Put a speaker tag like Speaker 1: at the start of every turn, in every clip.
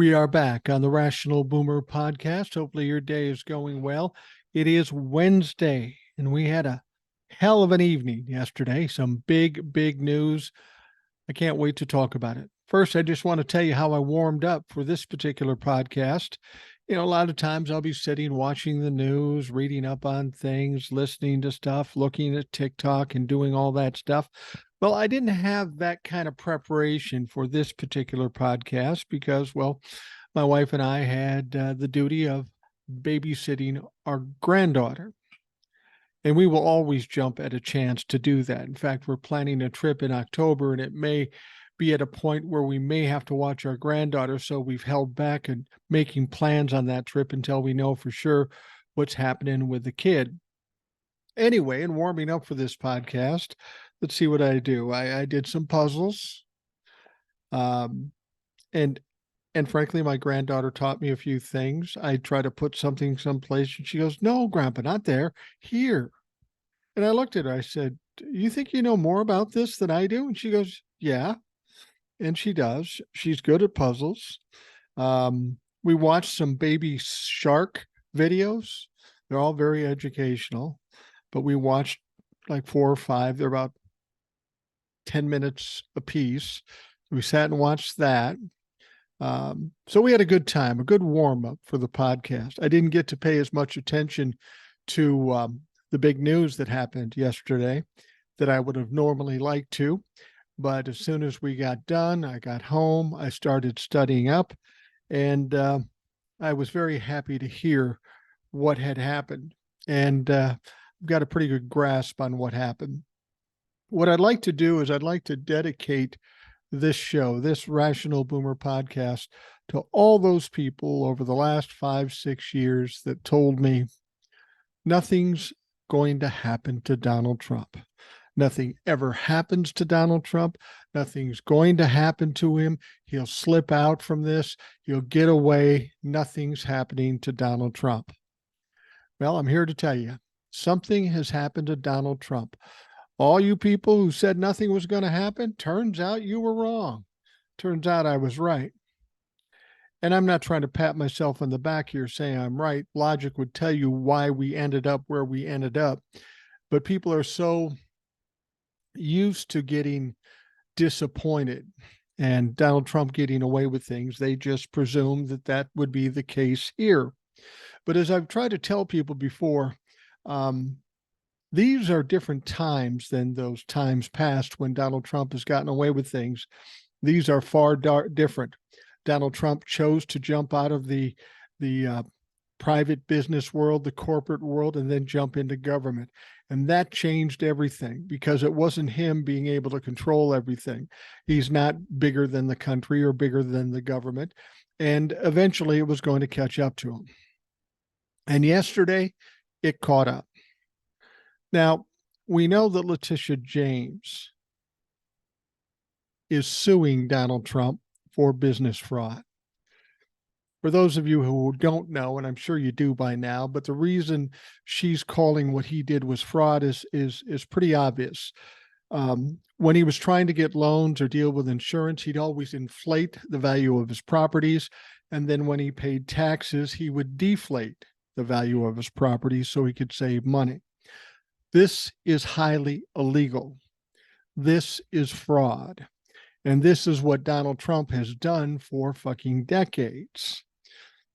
Speaker 1: We are back on the Rational Boomer podcast. Hopefully your day is going well. It is Wednesday, and we had a hell of an evening yesterday. Some big news. I can't wait to talk about it. First, I just want to tell you how I warmed up for this particular podcast. A lot of times I'll be sitting watching the news, reading up on things, listening to stuff, looking at TikTok and doing all that stuff. Well, I didn't have that kind of preparation for this particular podcast because, well, my wife and I had the duty of babysitting our granddaughter. And we will always jump at a chance to do that. In fact, we're planning a trip in October, and it may be at a point where we may have to watch our granddaughter. So we've held back and making plans on that trip until we know for sure what's happening with the kid. Anyway, in warming up for this podcast, let's see what I do. I did some puzzles. And frankly, my granddaughter taught me a few things. I try to put something someplace, and she goes, "No, Grandpa, not there, here." And I looked at her. I said, "You think you know more about this than I do?" And she goes, "Yeah." And she does. She's good at puzzles. We watched some baby shark videos. They're all very educational, but we watched like 4 or 5. They're about 10 minutes a piece. We sat and watched that. So we had a good time, a good warm up for the podcast. I didn't get to pay as much attention to the big news that happened yesterday that I would have normally liked to. But as soon as we got done, I got home, I started studying up, and I was very happy to hear what had happened. And I've got a pretty good grasp on what happened. What I'd like to do is I'd like to dedicate this show, this Rational Boomer podcast, to all those people over the last 5-6 years that told me nothing's going to happen to Donald Trump. Nothing ever happens to Donald Trump. Nothing's going to happen to him. He'll slip out from this. He'll get away. Nothing's happening to Donald Trump. Well, I'm here to tell you, something has happened to Donald Trump. All you people who said nothing was going to happen, turns out you were wrong. Turns out I was right. And I'm not trying to pat myself on the back here saying I'm right. Logic would tell you why we ended up where we ended up. But people are so used to getting disappointed and Donald Trump getting away with things, they just presume that that would be the case here. But as I've tried to tell people before, these are different times than those times past when Donald Trump has gotten away with things. These are far different. Donald Trump chose to jump out of the private business world, the corporate world, and then jump into government. And that changed everything because it wasn't him being able to control everything. He's not bigger than the country or bigger than the government. And eventually it was going to catch up to him. And yesterday it caught up. Now, we know that Laticia James is suing Donald Trump for business fraud. For those of you who don't know, and I'm sure you do by now, but the reason she's calling what he did was fraud is pretty obvious. When he was trying to get loans or deal with insurance, he'd always inflate the value of his properties. And then when he paid taxes, he would deflate the value of his properties so he could save money. This is highly illegal. This is fraud. And this is what Donald Trump has done for fucking decades.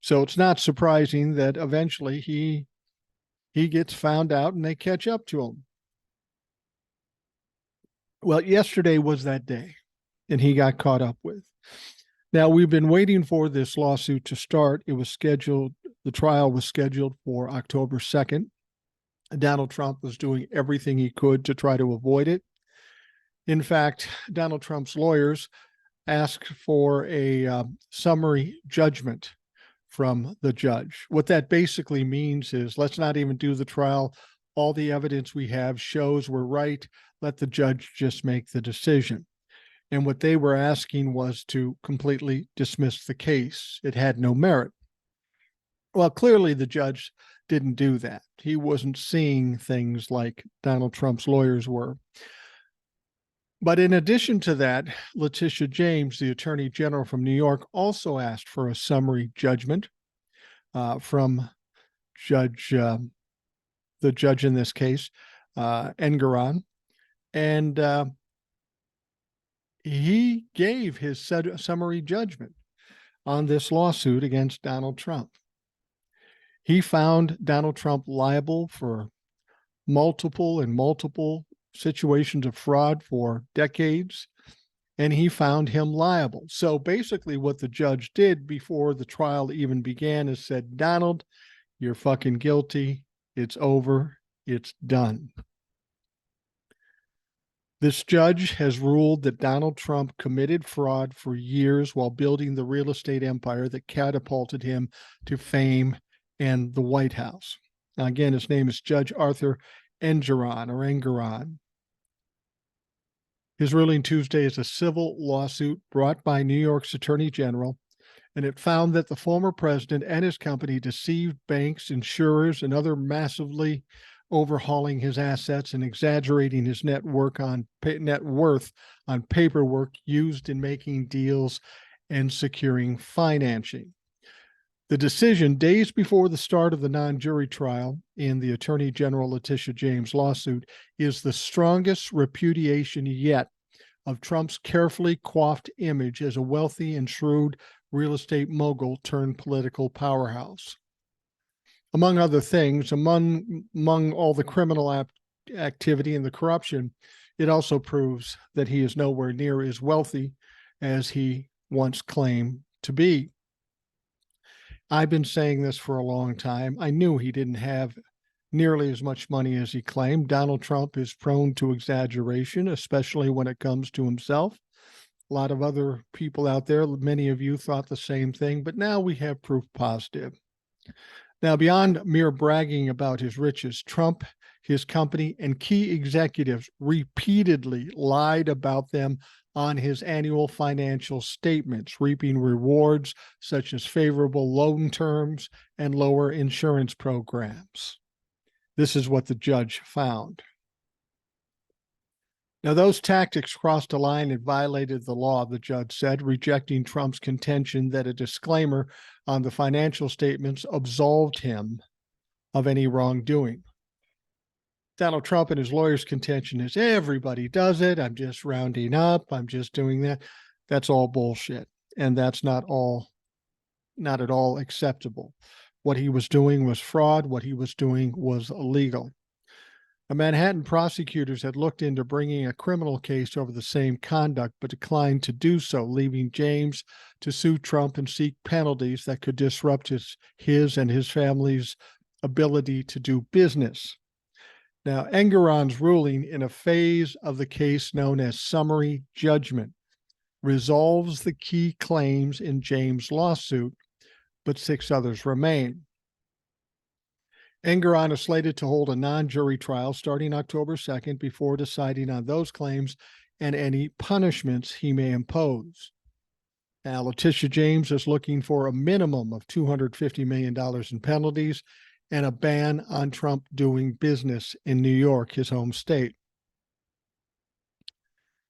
Speaker 1: So it's not surprising that eventually he gets found out and they catch up to him. Well, yesterday was that day, and he got caught up with. Now, we've been waiting for this lawsuit to start. It was scheduled, the trial was scheduled for October 2nd. Donald Trump was doing everything he could to try to avoid it. In fact, Donald Trump's lawyers asked for a summary judgment from the judge. What that basically means is let's not even do the trial. All the evidence we have shows we're right. Let the judge just make the decision. And what they were asking was to completely dismiss the case. It had no merit. Well, clearly the judge didn't do that. He wasn't seeing things like Donald Trump's lawyers were. But in addition to that, Laticia James, the Attorney General from New York, also asked for a summary judgment from the judge in this case, Engoron, and he gave his summary judgment on this lawsuit against Donald Trump. He found Donald Trump liable for multiple situations of fraud for decades, and he found him liable. So basically what the judge did before the trial even began is said, Donald, you're fucking guilty. It's over. It's done. This judge has ruled that Donald Trump committed fraud for years while building the real estate empire that catapulted him to fame and the White House. Now, again, his name is Judge Arthur Engoron. His ruling Tuesday is a civil lawsuit brought by New York's Attorney General, and it found that the former president and his company deceived banks, insurers, and other massively overhauling his assets and exaggerating his net worth on paperwork used in making deals and securing financing. The decision, days before the start of the non-jury trial in the Attorney General Laticia James lawsuit, is the strongest repudiation yet of Trump's carefully coiffed image as a wealthy and shrewd real estate mogul turned political powerhouse. Among other things, among all the criminal activity and the corruption, it also proves that he is nowhere near as wealthy as he once claimed to be. I've been saying this for a long time. I knew he didn't have nearly as much money as he claimed. Donald Trump is prone to exaggeration, especially when it comes to himself. A lot of other people out there, many of you thought the same thing, but now we have proof positive. Now, beyond mere bragging about his riches, Trump, his company, and key executives repeatedly lied about them on his annual financial statements, reaping rewards such as favorable loan terms and lower insurance programs. This is what the judge found. Now, those tactics crossed a line and violated the law, the judge said, rejecting Trump's contention that a disclaimer on the financial statements absolved him of any wrongdoing. Donald Trump and his lawyer's contention is everybody does it. I'm just rounding up. I'm just doing that. That's all bullshit. And that's not at all acceptable. What he was doing was fraud. What he was doing was illegal. The Manhattan prosecutors had looked into bringing a criminal case over the same conduct, but declined to do so, leaving James to sue Trump and seek penalties that could disrupt his and his family's ability to do business. Now, Engoron's ruling in a phase of the case known as Summary Judgement resolves the key claims in James' lawsuit, but 6 others remain. Engoron is slated to hold a non-jury trial starting October 2nd before deciding on those claims and any punishments he may impose. Now, Laticia James is looking for a minimum of $250 million in penalties and a ban on Trump doing business in New York, his home state.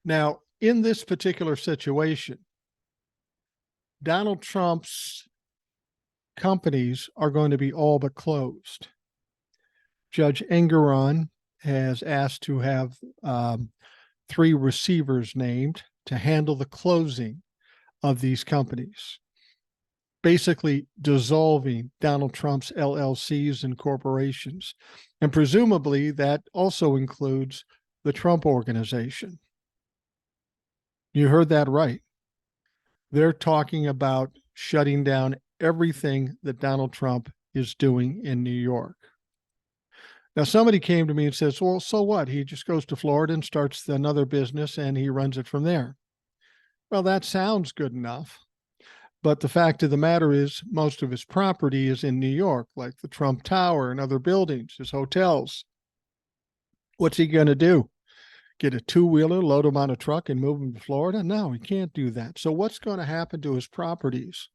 Speaker 1: Now, in this particular situation, Donald Trump's companies are going to be all but closed. Judge Engoron has asked to have 3 receivers named to handle the closing of these companies, basically dissolving Donald Trump's LLCs and corporations. And presumably that also includes the Trump Organization. You heard that right. They're talking about shutting down everything that Donald Trump is doing in New York. Now, somebody came to me and says, well, so what? He just goes to Florida and starts another business and he runs it from there. Well, that sounds good enough. But the fact of the matter is most of his property is in New York, like the Trump Tower and other buildings, his hotels. What's he going to do? Get a 2-wheeler, load him on a truck and move him to Florida? No, he can't do that. So what's going to happen to his properties?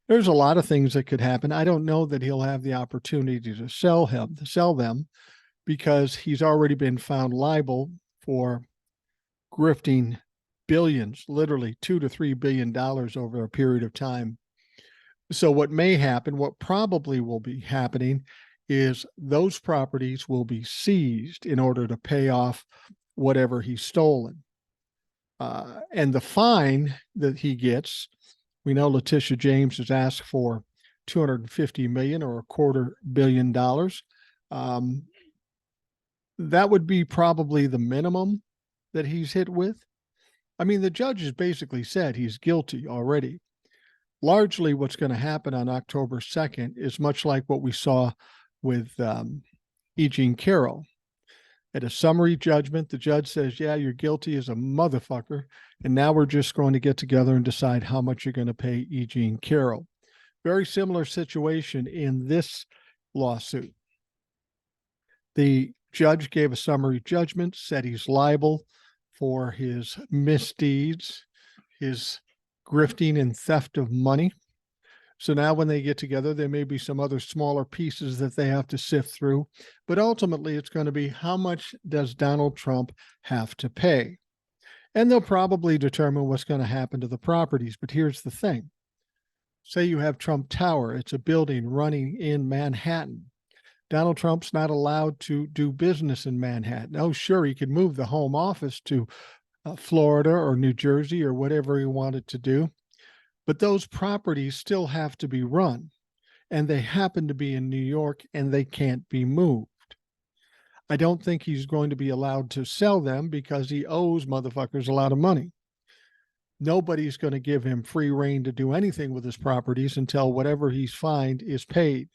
Speaker 1: There's a lot of things that could happen. I don't know that he'll have the opportunity to sell them because he's already been found liable for grifting billions, literally $2 to $3 billion over a period of time. So what may happen, what probably will be happening, is those properties will be seized in order to pay off whatever he's stolen. And the fine that he gets, we know Laticia James has asked for $250 million or $250 million. That would be probably the minimum that he's hit with. I mean, the judge has basically said he's guilty already. Largely what's going to happen on October 2nd is much like what we saw with E. Jean Carroll. At a summary judgment, the judge says, yeah, you're guilty as a motherfucker. And now we're just going to get together and decide how much you're going to pay E. Jean Carroll. Very similar situation in this lawsuit. The judge gave a summary judgment, said he's liable for his misdeeds, his grifting and theft of money. So now when they get together, there may be some other smaller pieces that they have to sift through. But ultimately, it's going to be how much does Donald Trump have to pay? And they'll probably determine what's going to happen to the properties. But here's the thing. Say you have Trump Tower. It's a building running in Manhattan. Donald Trump's not allowed to do business in Manhattan. Oh, sure, he could move the home office to Florida or New Jersey or whatever he wanted to do. But those properties still have to be run, and they happen to be in New York, and they can't be moved. I don't think he's going to be allowed to sell them because he owes motherfuckers a lot of money. Nobody's going to give him free rein to do anything with his properties until whatever he's fined is paid.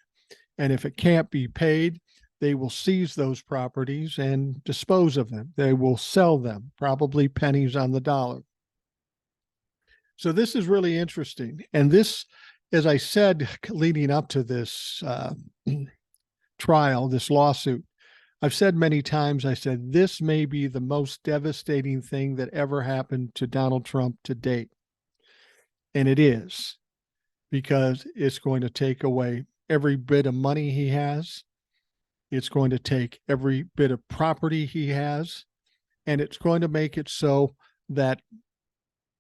Speaker 1: And if it can't be paid, they will seize those properties and dispose of them. They will sell them, probably pennies on the dollar. So this is really interesting. And this, as I said, leading up to this trial, this lawsuit, I've said many times, I said, this may be the most devastating thing that ever happened to Donald Trump to date. And it is, because it's going to take away every bit of money he has. It's going to take every bit of property he has. And it's going to make it so that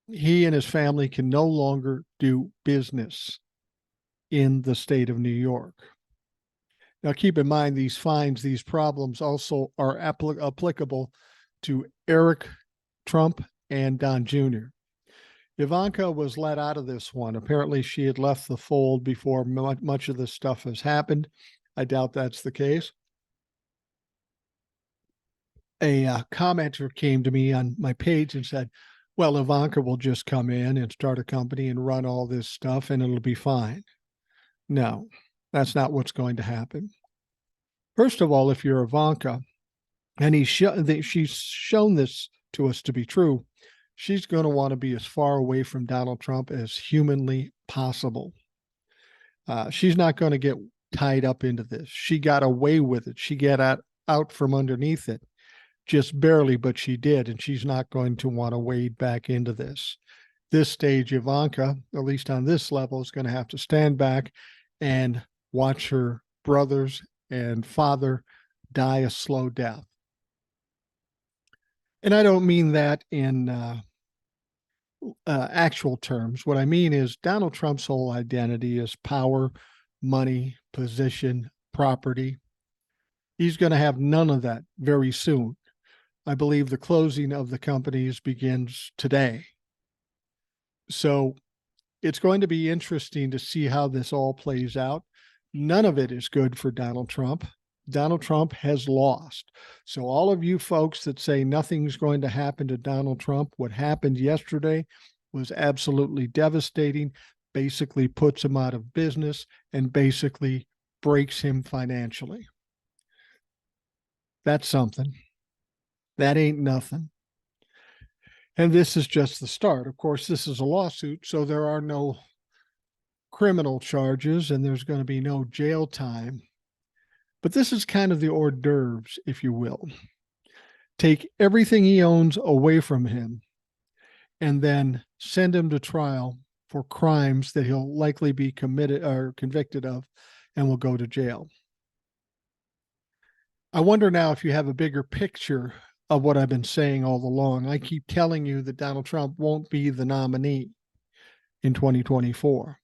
Speaker 1: he and his family can no longer do business in the state of New York. Now, keep in mind, these fines, these problems also are applicable to Eric Trump and Don Jr. Ivanka was let out of this one. Apparently, she had left the fold before much of this stuff has happened. I doubt that's the case. A commenter came to me on my page and said, well, Ivanka will just come in and start a company and run all this stuff and it'll be fine. No, that's not what's going to happen. First of all, if you're Ivanka, and she's shown this to us to be true, she's going to want to be as far away from Donald Trump as humanly possible. She's not going to get tied up into this. She got away with it. She got out from underneath it. Just barely, but she did, and she's not going to want to wade back into this. This stage, Ivanka, at least on this level, is going to have to stand back and watch her brothers and father die a slow death. And I don't mean that in actual terms. What I mean is Donald Trump's whole identity is power, money, position, property. He's going to have none of that very soon. I believe the closing of the companies begins today. So it's going to be interesting to see how this all plays out. None of it is good for Donald Trump. Donald Trump has lost. So all of you folks that say nothing's going to happen to Donald Trump, what happened yesterday was absolutely devastating, basically puts him out of business and basically breaks him financially. That's something. That ain't nothing. And this is just the start. Of course, this is a lawsuit, so there are no criminal charges and there's going to be no jail time. But this is kind of the hors d'oeuvres, if you will. Take everything he owns away from him and then send him to trial for crimes that he'll likely be committed or convicted of and will go to jail. I wonder now if you have a bigger picture of what I've been saying all along. I keep telling you that Donald Trump won't be the nominee in 2024.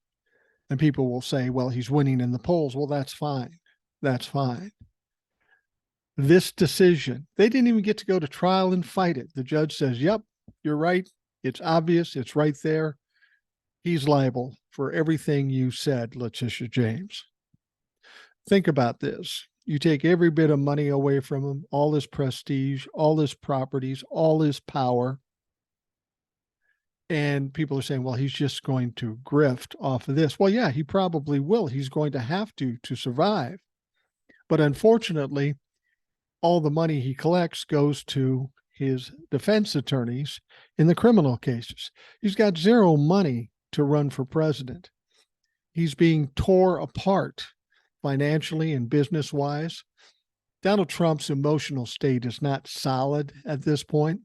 Speaker 1: And people will say, well, he's winning in the polls. Well, that's fine. That's fine. This decision, they didn't even get to go to trial and fight it. The judge says, yep, you're right. It's obvious. It's right there. He's liable for everything you said, Laticia James. Think about this. You take every bit of money away from him, all his prestige, all his properties, all his power. And people are saying, well, he's just going to grift off of this. Well, yeah, he probably will. He's going to have to survive. But unfortunately, all the money he collects goes to his defense attorneys in the criminal cases. He's got zero money to run for president. He's being tore apart financially and business-wise. Donald Trump's emotional state is not solid at this point.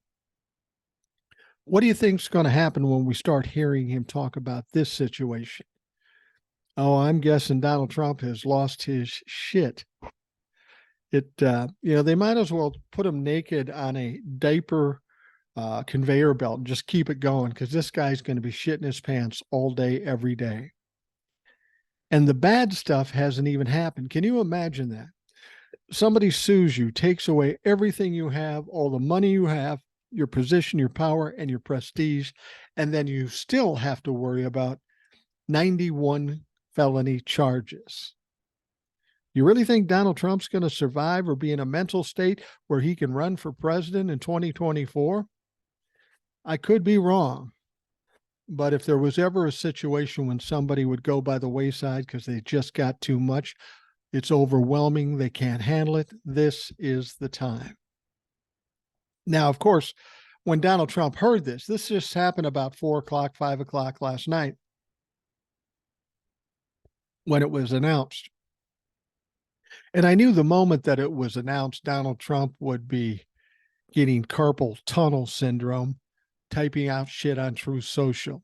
Speaker 1: What do you think is going to happen when we start hearing him talk about this situation? Oh, I'm guessing Donald Trump has lost his shit. They might as well put him naked on a diaper conveyor belt and just keep it going, because this guy's going to be shitting his pants all day, every day. And the bad stuff hasn't even happened. Can you imagine that? Somebody sues you, takes away everything you have, all the money you have, your position, your power, and your prestige, and then you still have to worry about 91 felony charges. You really think Donald Trump's going to survive or be in a mental state where he can run for president in 2024? I could be wrong. But if there was ever a situation when somebody would go by the wayside because they just got too much, it's overwhelming, they can't handle it, this is the time. Now, of course, when Donald Trump heard this just happened about 4 o'clock, 5 o'clock last night when it was announced. And I knew the moment that it was announced, Donald Trump would be getting carpal tunnel syndrome, typing out shit on Truth Social,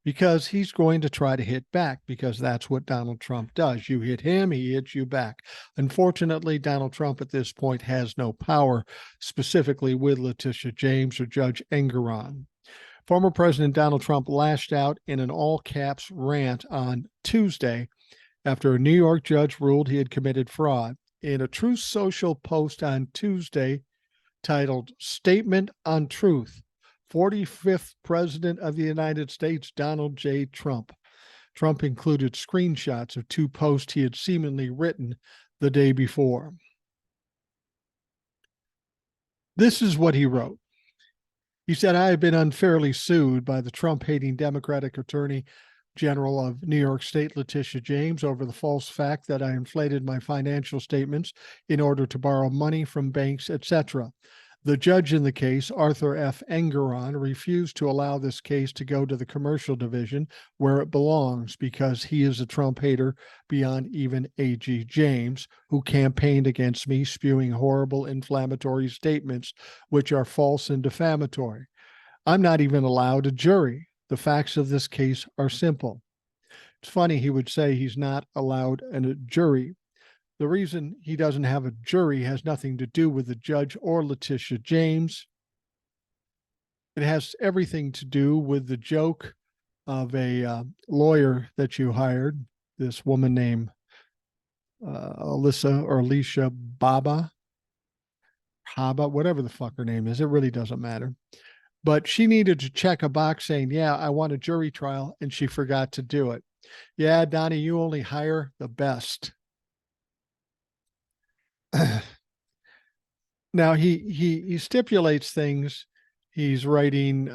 Speaker 1: because he's going to try to hit back, because that's what Donald Trump does. You hit him, he hits you back. Unfortunately, Donald Trump at this point has no power, specifically with Laticia James or Judge Engoron. Former President Donald Trump lashed out in an all-caps rant on Tuesday after a New York judge ruled he had committed fraud. In a Truth Social post on Tuesday titled "Statement on Truth," 45th President of the United States, Donald J. Trump. Trump included screenshots of 2 posts he had seemingly written the day before. This is what he wrote. He said, "I have been unfairly sued by the Trump-hating Democratic Attorney General of New York State, Laticia James, over the false fact that I inflated my financial statements in order to borrow money from banks, etc. The judge in the case, Arthur F. Engoron, refused to allow this case to go to the commercial division where it belongs, because he is a Trump hater beyond even A.G. James, who campaigned against me, spewing horrible inflammatory statements which are false and defamatory. I'm not even allowed a jury. The facts of this case are simple." It's funny he would say he's not allowed a jury. The reason he doesn't have a jury has nothing to do with the judge or Laticia James. It has everything to do with the joke of a lawyer that you hired, this woman named Alicia Baba, whatever the fuck her name is. It really doesn't matter. But she needed to check a box saying, yeah, I want a jury trial, and she forgot to do it. Yeah, Donnie, you only hire the best. Now he stipulates things. He's writing,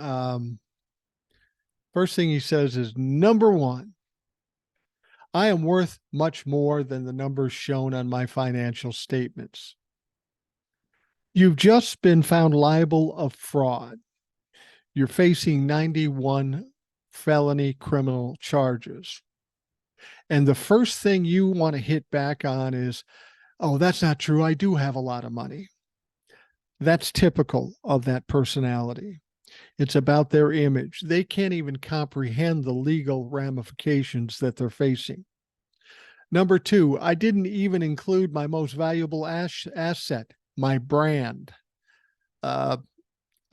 Speaker 1: first thing he says is, number one, I am worth much more than the numbers shown on my financial statements. You've just been found liable of fraud. You're facing 91 felony criminal charges. And the first thing you want to hit back on is, oh, that's not true. I do have a lot of money. That's typical of that personality. It's about their image. They can't even comprehend the legal ramifications that they're facing. Number two, I didn't even include my most valuable asset, my brand. I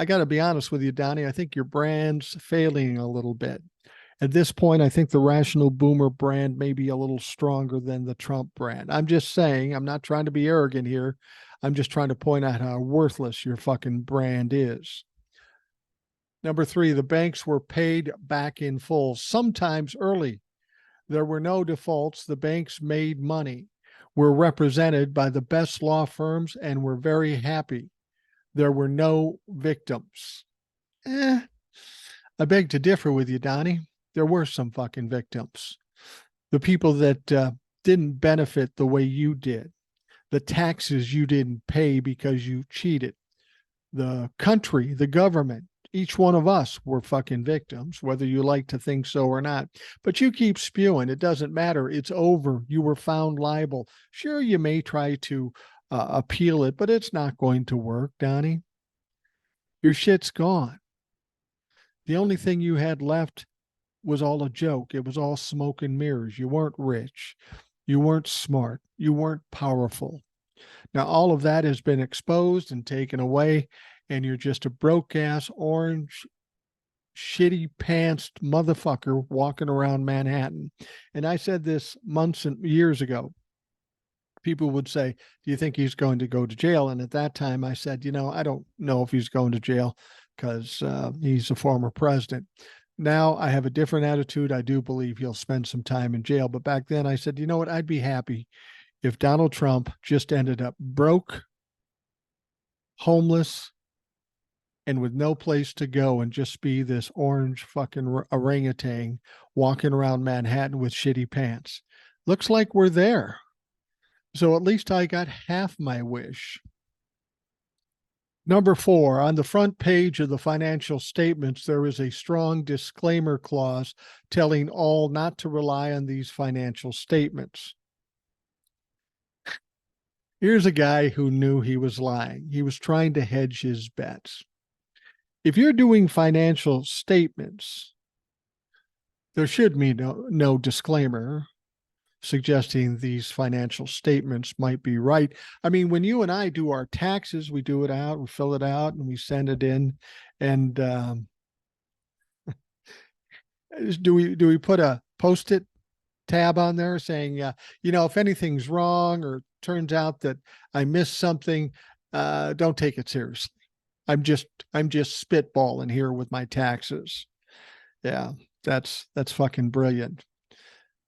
Speaker 1: got to be honest with you, Donnie. I think your brand's failing a little bit. At this point, I think the Rational Boomer brand may be a little stronger than the Trump brand. I'm just saying, I'm not trying to be arrogant here. I'm just trying to point out how worthless your fucking brand is. Number 3, the banks were paid back in full, sometimes early. There were no defaults. The banks made money. We're represented by the best law firms and we're very happy. There were no victims. I beg to differ with you, Donnie. There were some fucking victims. The people that didn't benefit the way you did. The taxes you didn't pay because you cheated. The country, the government, each one of us were fucking victims, whether you like to think so or not. But you keep spewing. It doesn't matter. It's over. You were found liable. Sure, you may try to appeal it, but it's not going to work, Donnie. Your shit's gone. The only thing you had left was all a joke. It was all smoke and mirrors. You weren't rich. You weren't smart. You weren't powerful. Now, all of that has been exposed and taken away, and you're just a broke-ass, orange, shitty pantsed motherfucker walking around Manhattan. And I said this months and years ago. People would say, do you think he's going to go to jail? And at that time, I said, I don't know if he's going to jail because he's a former president. Now I have a different attitude. I do believe he'll spend some time in jail. But back then I said, you know what? I'd be happy if Donald Trump just ended up broke, homeless, and with no place to go and just be this orange fucking orangutan walking around Manhattan with shitty pants. Looks like we're there. So at least I got half my wish. Number 4, on the front page of the financial statements, there is a strong disclaimer clause telling all not to rely on these financial statements. Here's a guy who knew he was lying. He was trying to hedge his bets. If you're doing financial statements, there should be no disclaimer suggesting these financial statements might be right. I mean, when you and I do our taxes, we do it out, we fill it out, and we send it in. And do we put a Post-it tab on there saying, if anything's wrong or turns out that I missed something, don't take it seriously. I'm just spitballing here with my taxes. Yeah, that's fucking brilliant.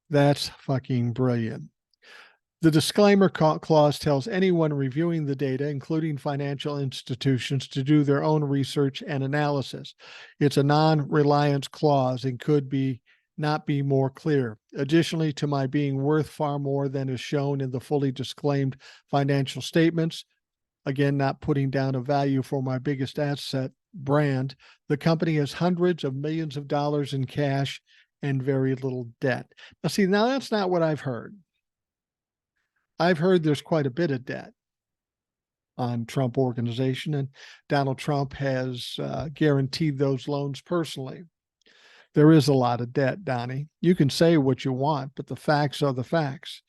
Speaker 1: That's fucking brilliant. The disclaimer clause tells anyone reviewing the data, including financial institutions, to do their own research and analysis. It's a non-reliance clause and could not be more clear. Additionally, to my being worth far more than is shown in the fully disclaimed financial statements, again, not putting down a value for my biggest asset, brand, the company has hundreds of millions of dollars in cash and very little debt. Now that's not what I've heard. I've heard there's quite a bit of debt on Trump Organization, and Donald Trump has guaranteed those loans personally. There is a lot of debt, Donnie. You can say what you want, but the facts are the facts.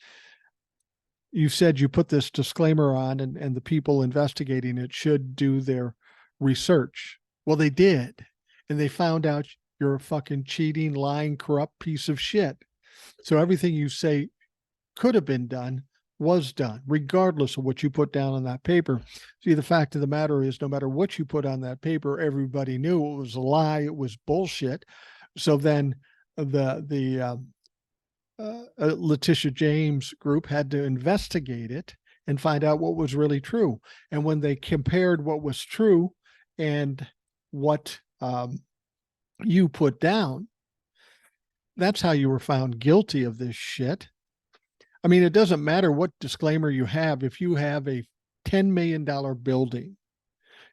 Speaker 1: You said you put this disclaimer on and the people investigating it should do their research. Well, they did. And they found out you're a fucking cheating, lying, corrupt piece of shit. So everything you say could have been done was done, regardless of what you put down on that paper. See, the fact of the matter is, no matter what you put on that paper, everybody knew it was a lie. It was bullshit. So then the Laticia James group had to investigate it and find out what was really true. And when they compared what was true and what you put down, that's how you were found guilty of this shit. I mean, it doesn't matter what disclaimer you have. If you have a $10 million building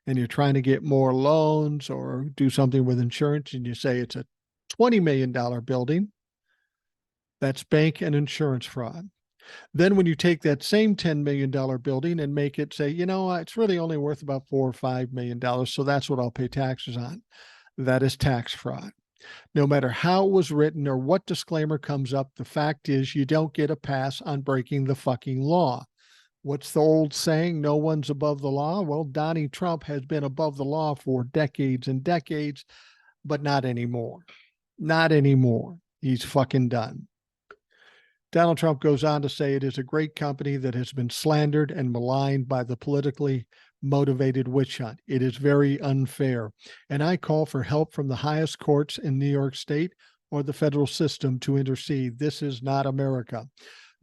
Speaker 1: and you're trying to get more loans or do something with insurance and you say it's a $20 million building, that's bank and insurance fraud. Then when you take that same $10 million building and make it say, it's really only worth about $4 or $5 million, so that's what I'll pay taxes on. That is tax fraud. No matter how it was written or what disclaimer comes up, the fact is you don't get a pass on breaking the fucking law. What's the old saying? No one's above the law. Well, Donnie Trump has been above the law for decades and decades, but not anymore. Not anymore. He's fucking done. Donald Trump goes on to say it is a great company that has been slandered and maligned by the politically motivated witch hunt. It is very unfair. And I call for help from the highest courts in New York State or the federal system to intercede. This is not America.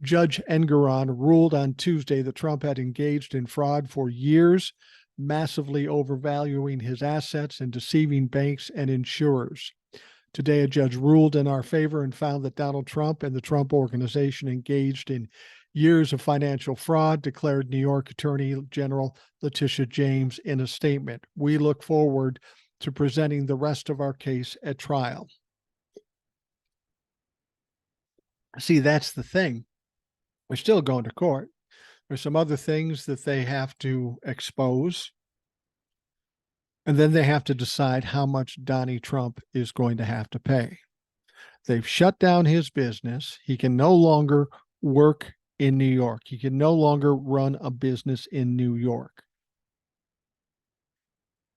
Speaker 1: Judge Engoron ruled on Tuesday that Trump had engaged in fraud for years, massively overvaluing his assets and deceiving banks and insurers. Today, a judge ruled in our favor and found that Donald Trump and the Trump Organization engaged in years of financial fraud, declared New York Attorney General Laticia James in a statement. We look forward to presenting the rest of our case at trial. See, that's the thing. We're still going to court. There's some other things that they have to expose. And then they have to decide how much Donnie Trump is going to have to pay. They've shut down his business. He can no longer work in New York. He can no longer run a business in New York.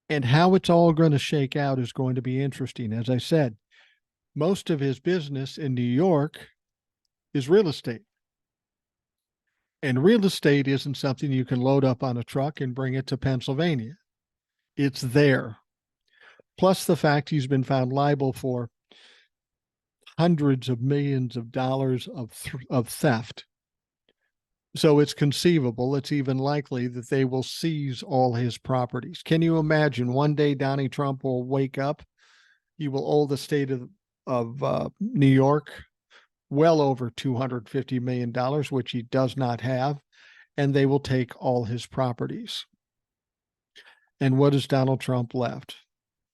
Speaker 1: And how it's all going to shake out is going to be interesting. As I said, most of his business in New York is real estate. And real estate isn't something you can load up on a truck and bring it to Pennsylvania. It's there. Plus the fact he's been found liable for hundreds of millions of dollars of theft. So it's conceivable, it's even likely that they will seize all his properties. Can you imagine one day Donnie Trump will wake up, he will owe the state of New York well over $250 million, which he does not have, and they will take all his properties. And what is Donald Trump left?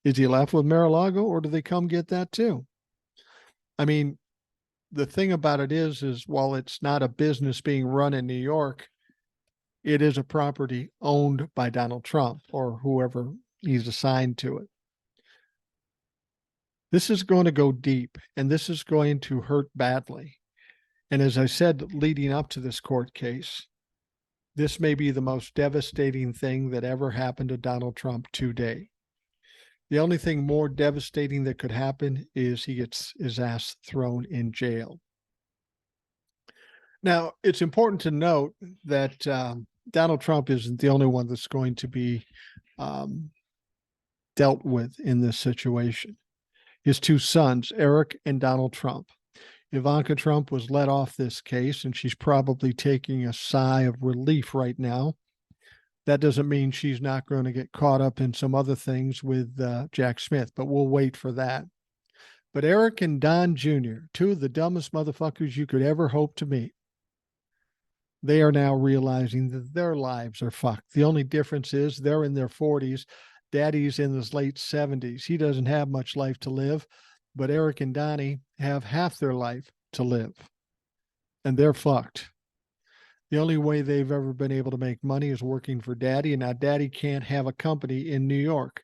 Speaker 1: Is he left with Mar-a-Lago, or do they come get that too? I mean, the thing about it is while it's not a business being run in New York, it is a property owned by Donald Trump or whoever he's assigned to it. This is going to go deep, and this is going to hurt badly. And as I said, leading up to this court case, this may be the most devastating thing that ever happened to Donald Trump today. The only thing more devastating that could happen is he gets his ass thrown in jail. Now, it's important to note that Donald Trump isn't the only one that's going to be dealt with in this situation. His two sons, Eric and Donald Trump. Ivanka Trump was let off this case, and she's probably taking a sigh of relief right now. That doesn't mean she's not going to get caught up in some other things with Jack Smith, but we'll wait for that. But Eric and Don Jr., two of the dumbest motherfuckers you could ever hope to meet, they are now realizing that their lives are fucked. The only difference is they're in their 40s. Daddy's in his late 70s. He doesn't have much life to live, but Eric and Donnie have half their life to live, and they're fucked. The only way they've ever been able to make money is working for Daddy, and now Daddy can't have a company in New York.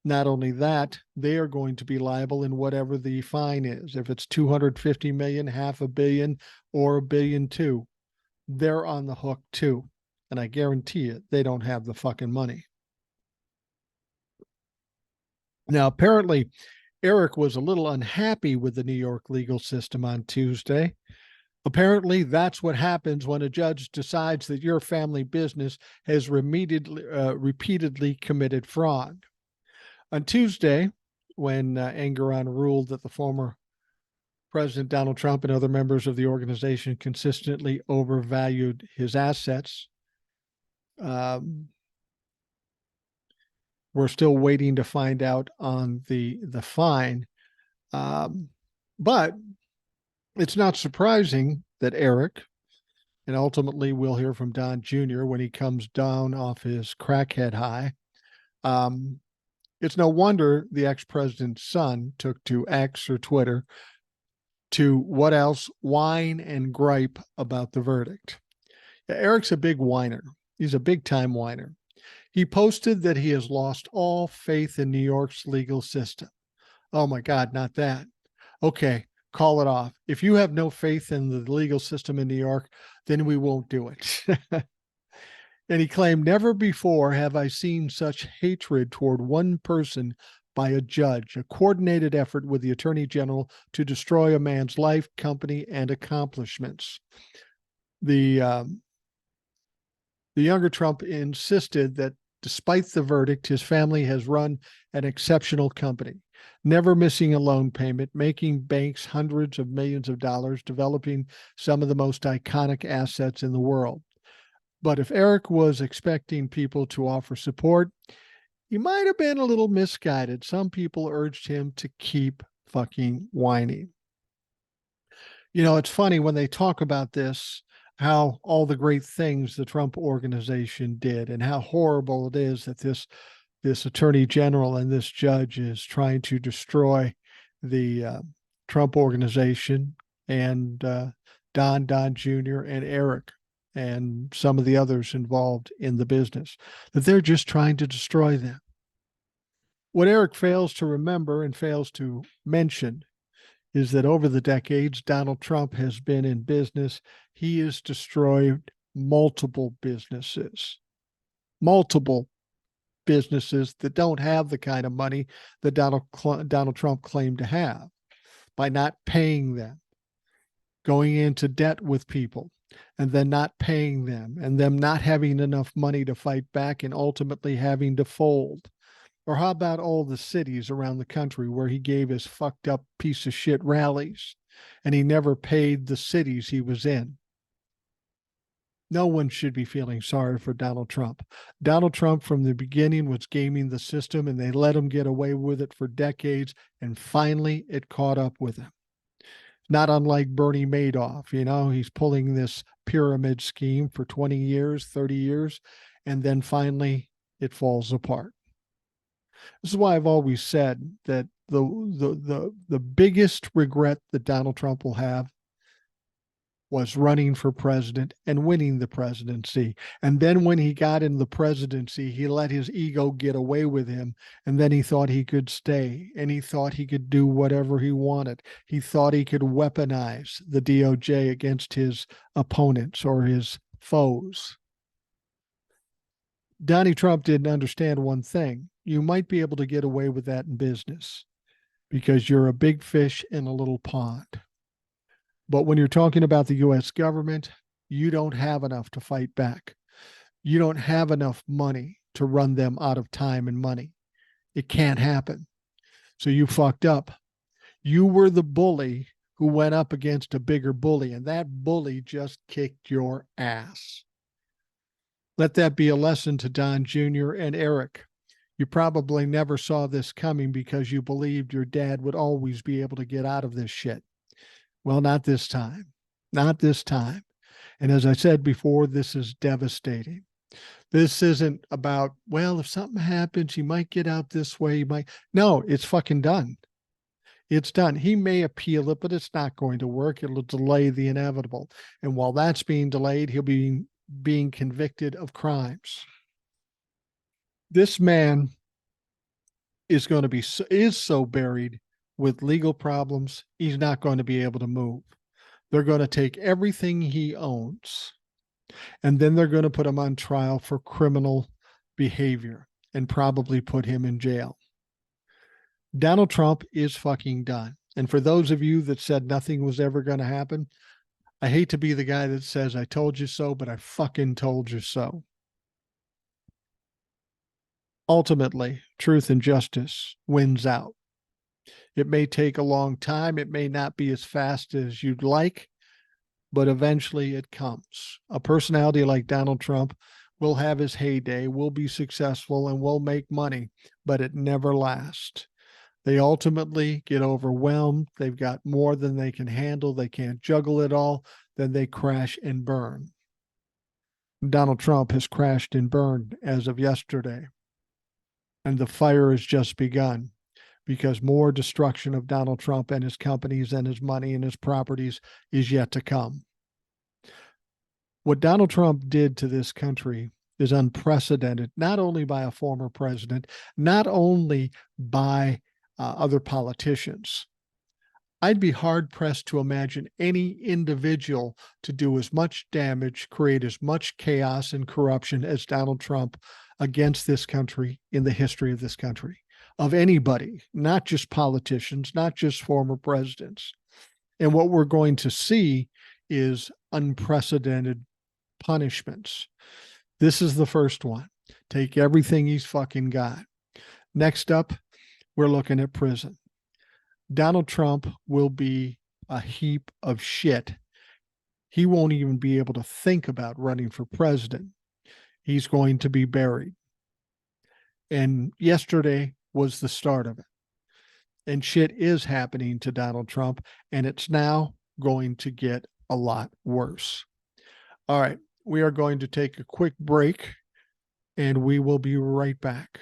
Speaker 1: Not only that, they are going to be liable in whatever the fine is. If it's $250 million, $500 million, or $1.2 billion, they're on the hook too. And I guarantee you, they don't have the fucking money. Now, apparently, Eric was a little unhappy with the New York legal system on Tuesday. Apparently, that's what happens when a judge decides that your family business has repeatedly committed fraud. On Tuesday, when Engoron ruled that the former President Donald Trump and other members of the organization consistently overvalued his assets, we're still waiting to find out on the fine. But it's not surprising that Eric, and ultimately we'll hear from Don Jr. when he comes down off his crackhead high. It's no wonder the ex-president's son took to X or Twitter to what else? Whine and gripe about the verdict. Eric's a big whiner. He's a big time whiner. He posted that he has lost all faith in New York's legal system. Oh my God, not that. Okay, call it off. If you have no faith in the legal system in New York, then we won't do it. And he claimed, never before have I seen such hatred toward one person by a judge, a coordinated effort with the attorney general to destroy a man's life, company, and accomplishments. The younger Trump insisted that despite the verdict, his family has run an exceptional company, never missing a loan payment, making banks hundreds of millions of dollars, developing some of the most iconic assets in the world. But if Eric was expecting people to offer support, he might have been a little misguided. Some people urged him to keep fucking whining. You know, it's funny when they talk about this, how all the great things the Trump organization did and how horrible it is that this attorney general and this judge is trying to destroy the Trump organization and Don Jr. and Eric and some of the others involved in the business, that they're just trying to destroy them. What Eric fails to remember and fails to mention is that over the decades Donald Trump has been in business. He has destroyed multiple businesses that don't have the kind of money that Donald Trump claimed to have, by not paying them, going into debt with people, and then not paying them, and them not having enough money to fight back and ultimately having to fold. Or how about all the cities around the country where he gave his fucked up piece of shit rallies and he never paid the cities he was in? No one should be feeling sorry for Donald Trump. Donald Trump from the beginning was gaming the system, and they let him get away with it for decades, and finally it caught up with him. Not unlike Bernie Madoff, you know, he's pulling this pyramid scheme for 20 years, 30 years, and then finally it falls apart. This is why I've always said that the biggest regret that Donald Trump will have was running for president and winning the presidency. And then when he got in the presidency, he let his ego get away with him. And then he thought he could stay, and he thought he could do whatever he wanted. He thought he could weaponize the DOJ against his opponents or his foes. Donnie Trump didn't understand one thing. You might be able to get away with that in business because you're a big fish in a little pond. But when you're talking about the U.S. government, you don't have enough to fight back. You don't have enough money to run them out of time and money. It can't happen. So you fucked up. You were the bully who went up against a bigger bully, and that bully just kicked your ass. Let that be a lesson to Don Jr. and Eric. You probably never saw this coming because you believed your dad would always be able to get out of this shit. Well, not this time. Not this time. And as I said before, this is devastating. This isn't about, well, if something happens, he might get out this way. He might. No, it's fucking done. It's done. He may appeal it, but it's not going to work. It'll delay the inevitable. And while that's being delayed, he'll be being convicted of crimes. This man is going to be so buried with legal problems, he's not going to be able to move. They're going to take everything he owns, and then they're going to put him on trial for criminal behavior and probably put him in jail. Donald Trump is fucking done. And for those of you that said nothing was ever going to happen, I hate to be the guy that says, I told you so, but I fucking told you so. Ultimately, truth and justice wins out. It may take a long time. It may not be as fast as you'd like, but eventually it comes. A personality like Donald Trump will have his heyday, will be successful, and will make money, but it never lasts. They ultimately get overwhelmed. They've got more than they can handle. They can't juggle it all. Then they crash and burn. Donald Trump has crashed and burned as of yesterday. And the fire has just begun, because more destruction of Donald Trump and his companies and his money and his properties is yet to come. What Donald Trump did to this country is unprecedented, not only by a former president, not only by other politicians. I'd be hard pressed to imagine any individual to do as much damage, create as much chaos and corruption as Donald Trump against this country in the history of this country, of anybody, not just politicians, not just former presidents. And what we're going to see is unprecedented punishments. This is the first one. Take everything he's fucking got. Next up, we're looking at prison. Donald Trump will be a heap of shit. He won't even be able to think about running for president. He's going to be buried. And yesterday was the start of it. And shit is happening to Donald Trump, and it's now going to get a lot worse. All right, we are going to take a quick break, and we will be right back.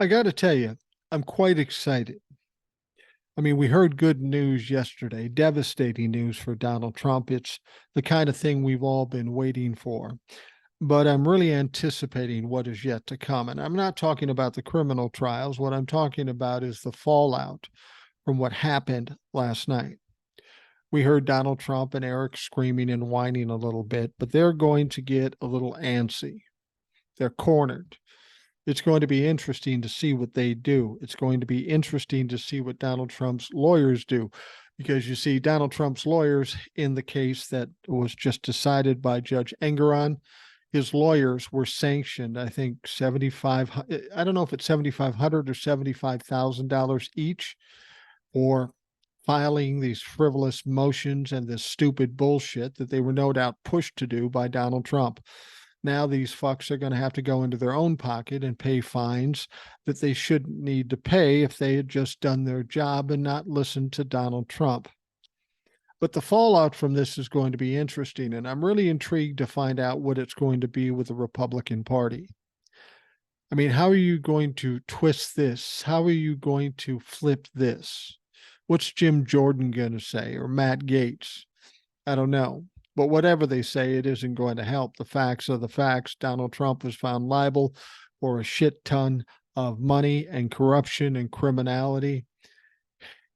Speaker 1: I got to tell you, I'm quite excited. I mean, we heard good news yesterday, devastating news for Donald Trump. It's the kind of thing we've all been waiting for. But I'm really anticipating what is yet to come. And I'm not talking about the criminal trials. What I'm talking about is the fallout from what happened last night. We heard Donald Trump and Eric screaming and whining a little bit, but they're going to get a little antsy. They're cornered. It's going to be interesting to see what they do. It's going to be interesting to see what Donald Trump's lawyers do, because you see, Donald Trump's lawyers in the case that was just decided by Judge Engeron, his lawyers were sanctioned, I think, I don't know if it's $7,500 or $75,000 each for filing these frivolous motions and this stupid bullshit that they were no doubt pushed to do by Donald Trump. Now these fucks are going to have to go into their own pocket and pay fines that they shouldn't need to pay if they had just done their job and not listened to Donald Trump. But the fallout from this is going to be interesting, and I'm really intrigued to find out what it's going to be with the Republican Party. I mean, how are you going to twist this? How are you going to flip this? What's Jim Jordan going to say, or Matt Gaetz? I don't know. But whatever they say, it isn't going to help. The facts are the facts. Donald Trump was found liable for a shit ton of money and corruption and criminality.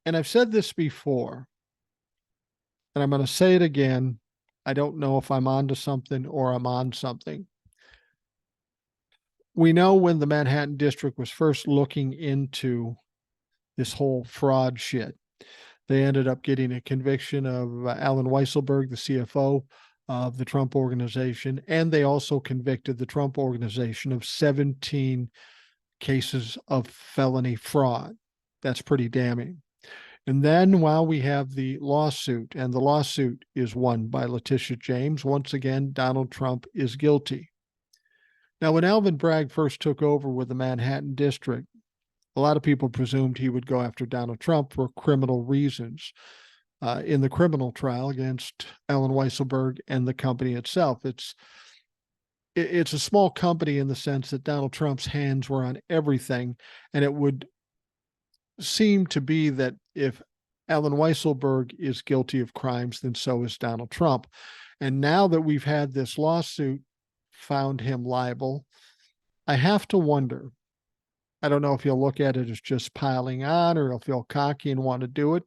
Speaker 1: And I've said this before, and I'm going to say it again. I don't know if I'm onto something or I'm on something. We know when the Manhattan District was first looking into this whole fraud shit, they ended up getting a conviction of Alan Weisselberg, the CFO of the Trump Organization, and they also convicted the Trump Organization of 17 cases of felony fraud. That's pretty damning. And then while we have the lawsuit, and the lawsuit is won by Laticia James, once again, Donald Trump is guilty. Now, when Alvin Bragg first took over with the Manhattan District, a lot of people presumed he would go after Donald Trump for criminal reasons in the criminal trial against Alan Weisselberg and the company itself. It's a small company in the sense that Donald Trump's hands were on everything, and it would seem to be that if Alan Weisselberg is guilty of crimes, then so is Donald Trump. And now that we've had this lawsuit found him liable, I have to wonder, I don't know if he'll look at it as just piling on or he'll feel cocky and want to do it,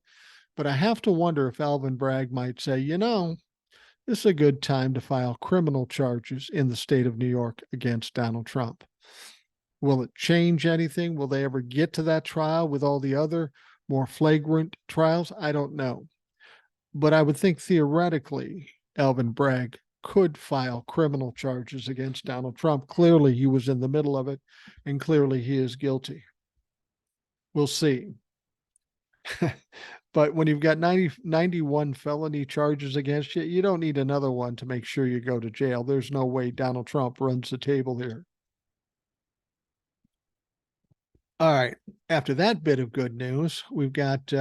Speaker 1: but I have to wonder if Alvin Bragg might say, you know, this is a good time to file criminal charges in the state of New York against Donald Trump. Will it change anything? Will they ever get to that trial with all the other more flagrant trials? I don't know. But I would think theoretically, Alvin Bragg could file criminal charges against Donald Trump. Clearly, he was in the middle of it, and clearly he is guilty. We'll see. But when you've got 91 felony charges against you, you don't need another one to make sure you go to jail. There's no way Donald Trump runs the table here. All right. After that bit of good news, we've got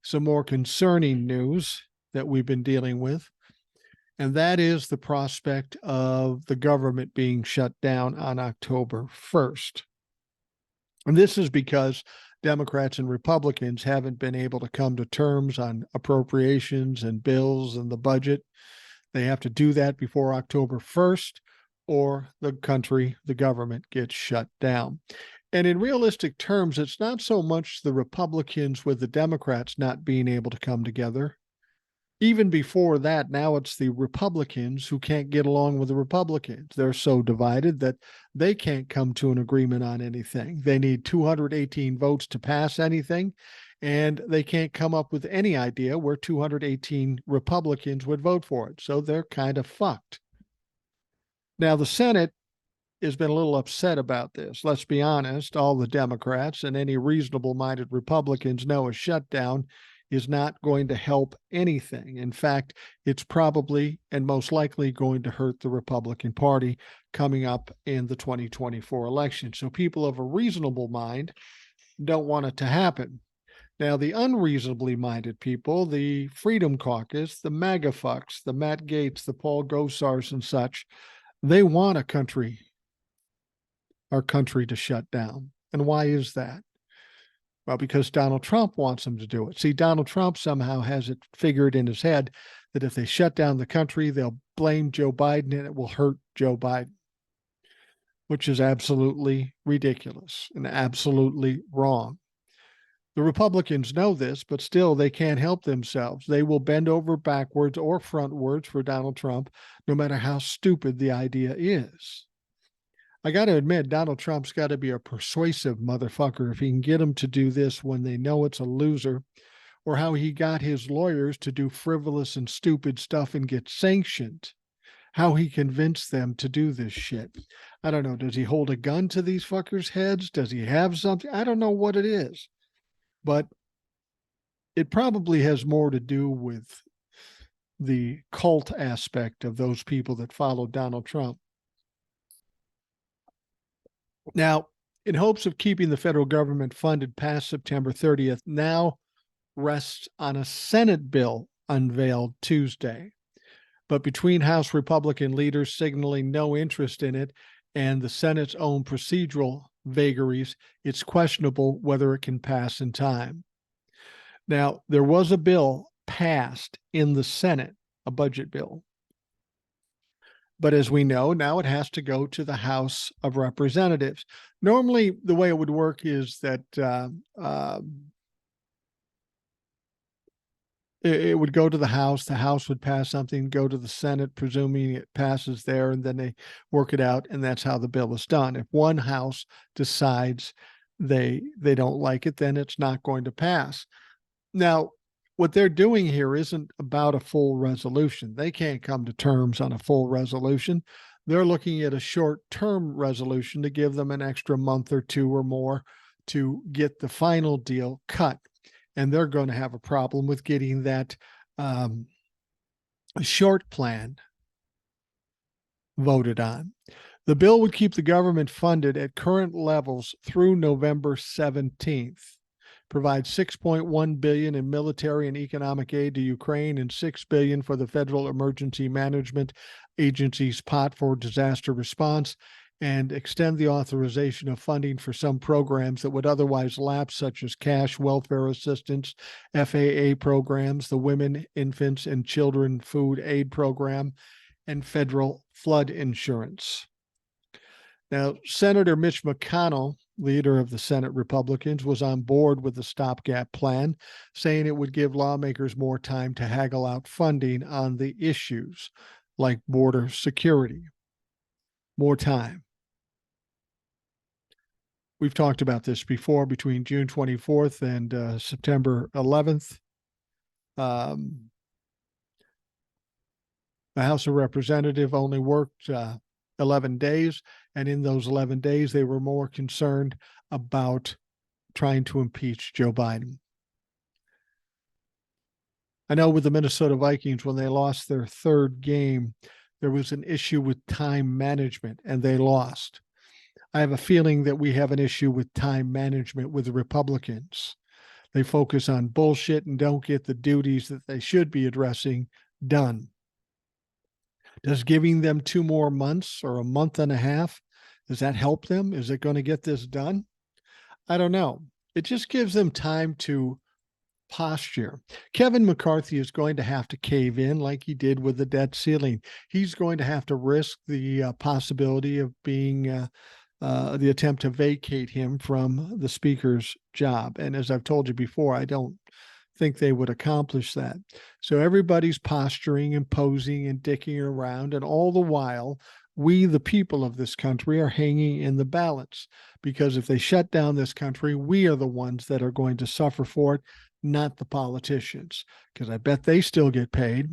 Speaker 1: some more concerning news that we've been dealing with. And that is the prospect of the government being shut down on October 1st. And this is because Democrats and Republicans haven't been able to come to terms on appropriations and bills and the budget. They have to do that before October 1st, or the country, the government, gets shut down. And in realistic terms, it's not so much the Republicans with the Democrats not being able to come together. Even before that, now it's the Republicans who can't get along with the Republicans. They're so divided that they can't come to an agreement on anything. They need 218 votes to pass anything, and they can't come up with any idea where 218 Republicans would vote for it. So they're kind of fucked. Now, the Senate has been a little upset about this. Let's be honest, all the Democrats and any reasonable-minded Republicans know a shutdown is not going to help anything. In fact, it's probably and most likely going to hurt the Republican Party coming up in the 2024 election. So people of a reasonable mind don't want it to happen. Now, the unreasonably minded people, the Freedom Caucus, the MAGA fucks, the Matt Gaetz, the Paul Gosars and such, they want our country to shut down. And why is that? Well, because Donald Trump wants them to do it. See, Donald Trump somehow has it figured in his head that if they shut down the country, they'll blame Joe Biden and it will hurt Joe Biden, which is absolutely ridiculous and absolutely wrong. The Republicans know this, but still they can't help themselves. They will bend over backwards or frontwards for Donald Trump, no matter how stupid the idea is. I got to admit, Donald Trump's got to be a persuasive motherfucker if he can get them to do this when they know it's a loser, or how he got his lawyers to do frivolous and stupid stuff and get sanctioned. How he convinced them to do this shit. I don't know. Does he hold a gun to these fuckers' heads? Does he have something? I don't know what it is, but it probably has more to do with the cult aspect of those people that follow Donald Trump. Now, in hopes of keeping the federal government funded past September 30th, now rests on a Senate bill unveiled Tuesday. But between House Republican leaders signaling no interest in it and the Senate's own procedural vagaries, it's questionable whether it can pass in time. Now, there was a bill passed in the Senate, a budget bill. But as we know, now it has to go to the House of Representatives. Normally, the way it would work is that it would go to the House would pass something, go to the Senate, presuming it passes there, and then they work it out, and that's how the bill is done. If one House decides they don't like it, then it's not going to pass. Now, what they're doing here isn't about a full resolution. They can't come to terms on a full resolution. They're looking at a short-term resolution to give them an extra month or two or more to get the final deal cut. And they're going to have a problem with getting that short plan voted on. The bill would keep the government funded at current levels through November 17th. Provide $6.1 billion in military and economic aid to Ukraine and $6 billion for the Federal Emergency Management Agency's pot for disaster response, and extend the authorization of funding for some programs that would otherwise lapse, such as cash welfare assistance, FAA programs, the Women, Infants, and Children Food Aid Program, and federal flood insurance. Now, Senator Mitch McConnell, leader of the Senate Republicans, was on board with the stopgap plan, saying it would give lawmakers more time to haggle out funding on the issues like border security. More time. We've talked about this before. Between June 24th and September 11th, the House of Representatives only worked 11 days, and in those 11 days, they were more concerned about trying to impeach Joe Biden. I know with the Minnesota Vikings, when they lost their third game, there was an issue with time management, and they lost. I have a feeling that we have an issue with time management with the Republicans. They focus on bullshit and don't get the duties that they should be addressing done. Does giving them 2 more months or a month and a half, does that help them? Is it going to get this done? I don't know. It just gives them time to posture. Kevin McCarthy is going to have to cave in like he did with the debt ceiling. He's going to have to risk the possibility of being the attempt to vacate him from the speaker's job. And as I've told you before, I don't think they would accomplish that. So everybody's posturing and posing and dicking around, and all the while, we, the people of this country, are hanging in the balance, because if they shut down this country, we are the ones that are going to suffer for it, not the politicians, because I bet they still get paid.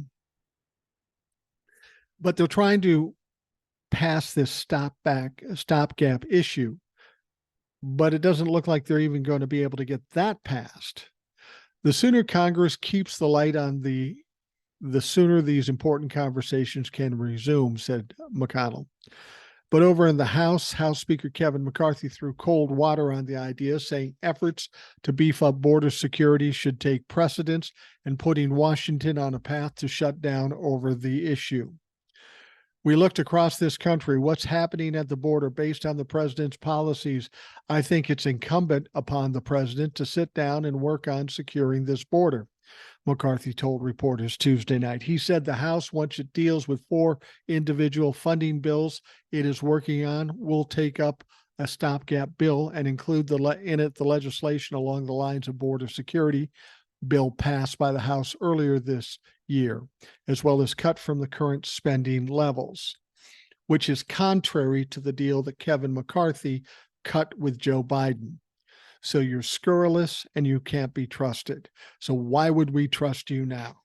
Speaker 1: But they're trying to pass this stopgap issue, but it doesn't look like they're even going to be able to get that passed. The sooner Congress keeps the light on the sooner these important conversations can resume, said McConnell. But over in the House Speaker Kevin McCarthy threw cold water on the idea, saying efforts to beef up border security should take precedence and putting Washington on a path to shut down over the issue. We looked across this country, what's happening at the border based on the president's policies. I think it's incumbent upon the president to sit down and work on securing this border, McCarthy told reporters Tuesday night. He said the House, once it deals with 4 individual funding bills it is working on, will take up a stopgap bill and include in it the legislation along the lines of border security bill passed by the House earlier this year, as well as cut from the current spending levels, which is contrary to the deal that Kevin McCarthy cut with Joe Biden. So you're scurrilous and you can't be trusted. So why would we trust you now?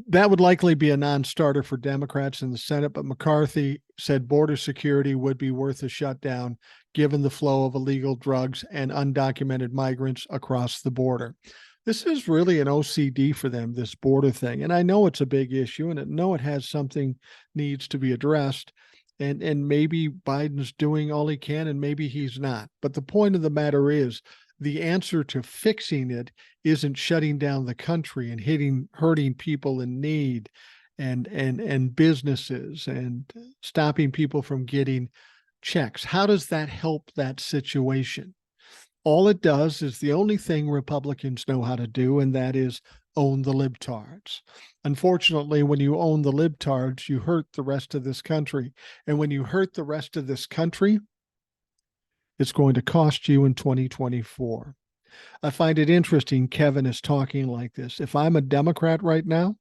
Speaker 1: That would likely be a non-starter for Democrats in the Senate, but McCarthy said border security would be worth a shutdown given the flow of illegal drugs and undocumented migrants across the border. This is really an OCD for them, this border thing. And I know it's a big issue, and I know it has something needs to be addressed. And maybe Biden's doing all he can, and maybe he's not. But the point of the matter is, the answer to fixing it isn't shutting down the country and hurting people in need and businesses and stopping people from getting checks. How does that help that situation? All it does is the only thing Republicans know how to do, and that is own the libtards. Unfortunately, when you own the libtards, you hurt the rest of this country. And when you hurt the rest of this country, it's going to cost you in 2024. I find it interesting Kevin is talking like this. If I'm a Democrat right now,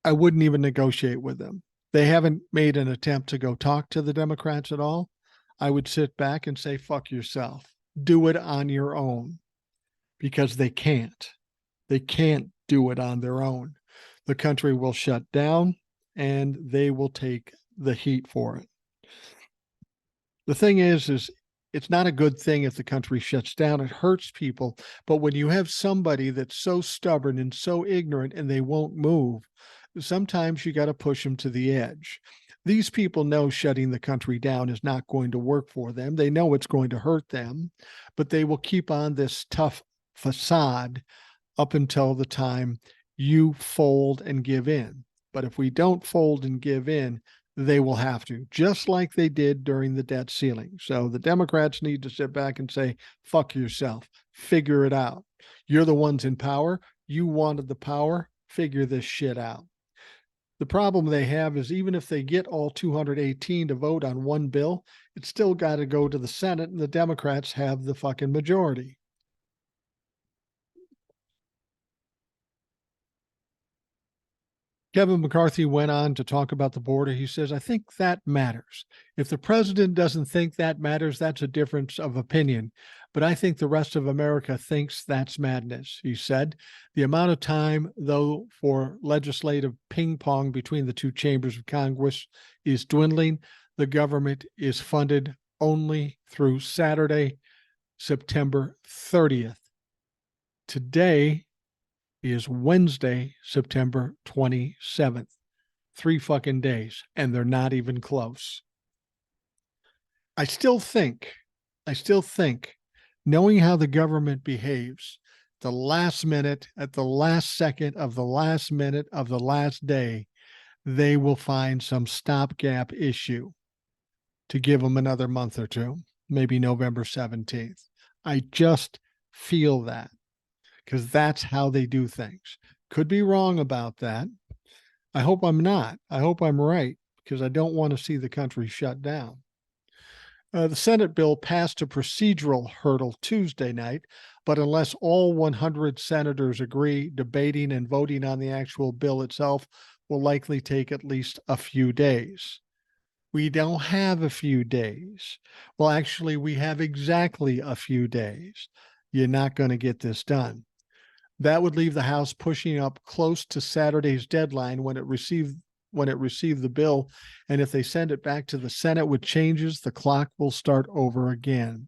Speaker 1: I wouldn't even negotiate with them. They haven't made an attempt to go talk to the Democrats at all. I would sit back and say, fuck yourself. Do it on your own, because they can't. They can't do it on their own. The country will shut down and they will take the heat for it. The thing is it's not a good thing if the country shuts down. It hurts people. But when you have somebody that's so stubborn and so ignorant and they won't move, sometimes you got to push them to the edge. These people know shutting the country down is not going to work for them. They know it's going to hurt them, but they will keep on this tough facade up until the time you fold and give in. But if we don't fold and give in, they will have to, just like they did during the debt ceiling. So the Democrats need to sit back and say, fuck yourself, figure it out. You're the ones in power. You wanted the power, figure this shit out. The problem they have is even if they get all 218 to vote on one bill, it's still got to go to the Senate, and the Democrats have the fucking majority. Kevin McCarthy went on to talk about the border. He says, I think that matters. If the president doesn't think that matters, that's a difference of opinion. But I think the rest of America thinks that's madness, he said. The amount of time, though, for legislative ping pong between the two chambers of Congress is dwindling. The government is funded only through Saturday, September 30th. Today is Wednesday, September 27th. 3 fucking days, and they're not even close. I still think, knowing how the government behaves, the last minute, at the last second of the last minute of the last day, they will find some stopgap issue to give them another month or two. maybe November 17th. I just feel that because that's how they do things. Could be wrong about that. I hope I'm not. I hope I'm right because I don't want to see the country shut down. The Senate bill passed a procedural hurdle Tuesday night, but unless all 100 senators agree, debating and voting on the actual bill itself will likely take at least a few days. We don't have a few days. Well, actually, we have exactly a few days. You're not going to get this done. That would leave the House pushing up close to Saturday's deadline when it received the bill. And if they send it back to the Senate with changes, the clock will start over again.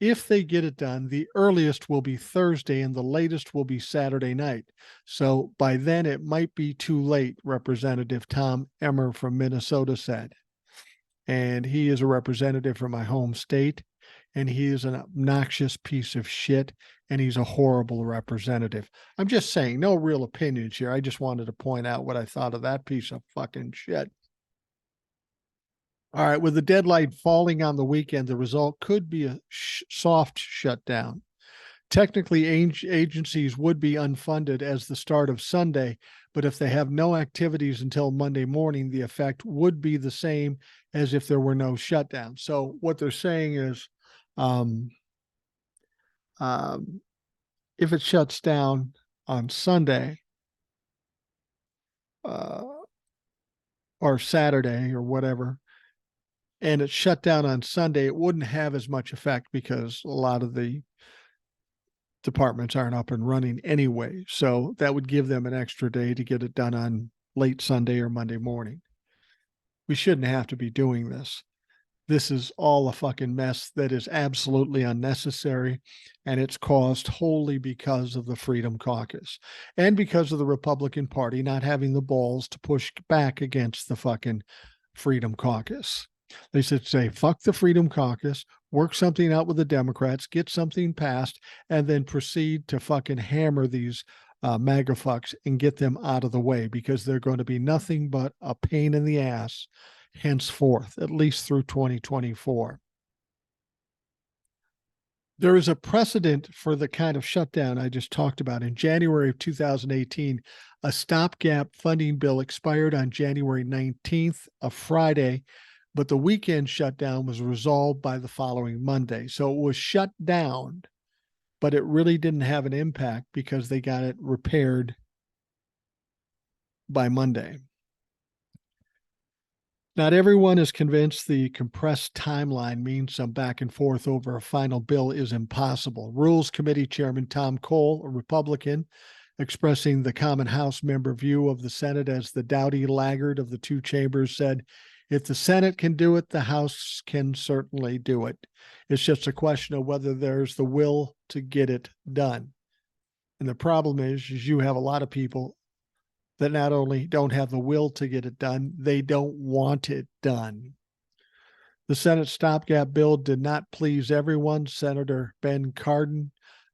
Speaker 1: If they get it done, the earliest will be Thursday and the latest will be Saturday night. So by then it might be too late, Representative Tom Emmer from Minnesota said. And he is a representative from my home state, and he is an obnoxious piece of shit, and he's a horrible representative. I'm just saying, no real opinions here. I just wanted to point out what I thought of that piece of fucking shit. All right, with the deadline falling on the weekend, the result could be a soft shutdown. Technically, agencies would be unfunded as the start of Sunday, but if they have no activities until Monday morning, the effect would be the same as if there were no shutdown. So what they're saying is, if it shuts down on Sunday or Saturday or whatever, and it shut down on Sunday, it wouldn't have as much effect because a lot of the departments aren't up and running anyway. So that would give them an extra day to get it done on late Sunday or Monday morning. We shouldn't have to be doing this. This is all a fucking mess that is absolutely unnecessary, and it's caused wholly because of the Freedom Caucus and because of the Republican Party not having the balls to push back against the fucking Freedom Caucus. They should say, fuck the Freedom Caucus, work something out with the Democrats, get something passed, and then proceed to fucking hammer these MAGA fucks and get them out of the way because they're going to be nothing but a pain in the ass henceforth, at least through 2024. There is a precedent for the kind of shutdown I just talked about. In January of 2018, a stopgap funding bill expired on January 19th, a Friday, but the weekend shutdown was resolved by the following Monday. So it was shut down, but it really didn't have an impact because they got it repaired by Monday. Not everyone is convinced the compressed timeline means some back and forth over a final bill is impossible. Rules Committee Chairman Tom Cole, a Republican, expressing the Common House member view of the Senate as the dowdy laggard of the two chambers, said, if the Senate can do it, the House can certainly do it. It's just a question of whether there's the will to get it done. And the problem is you have a lot of people that not only don't have the will to get it done, they don't want it done. The Senate stopgap bill did not please everyone. Senator Ben Cardin,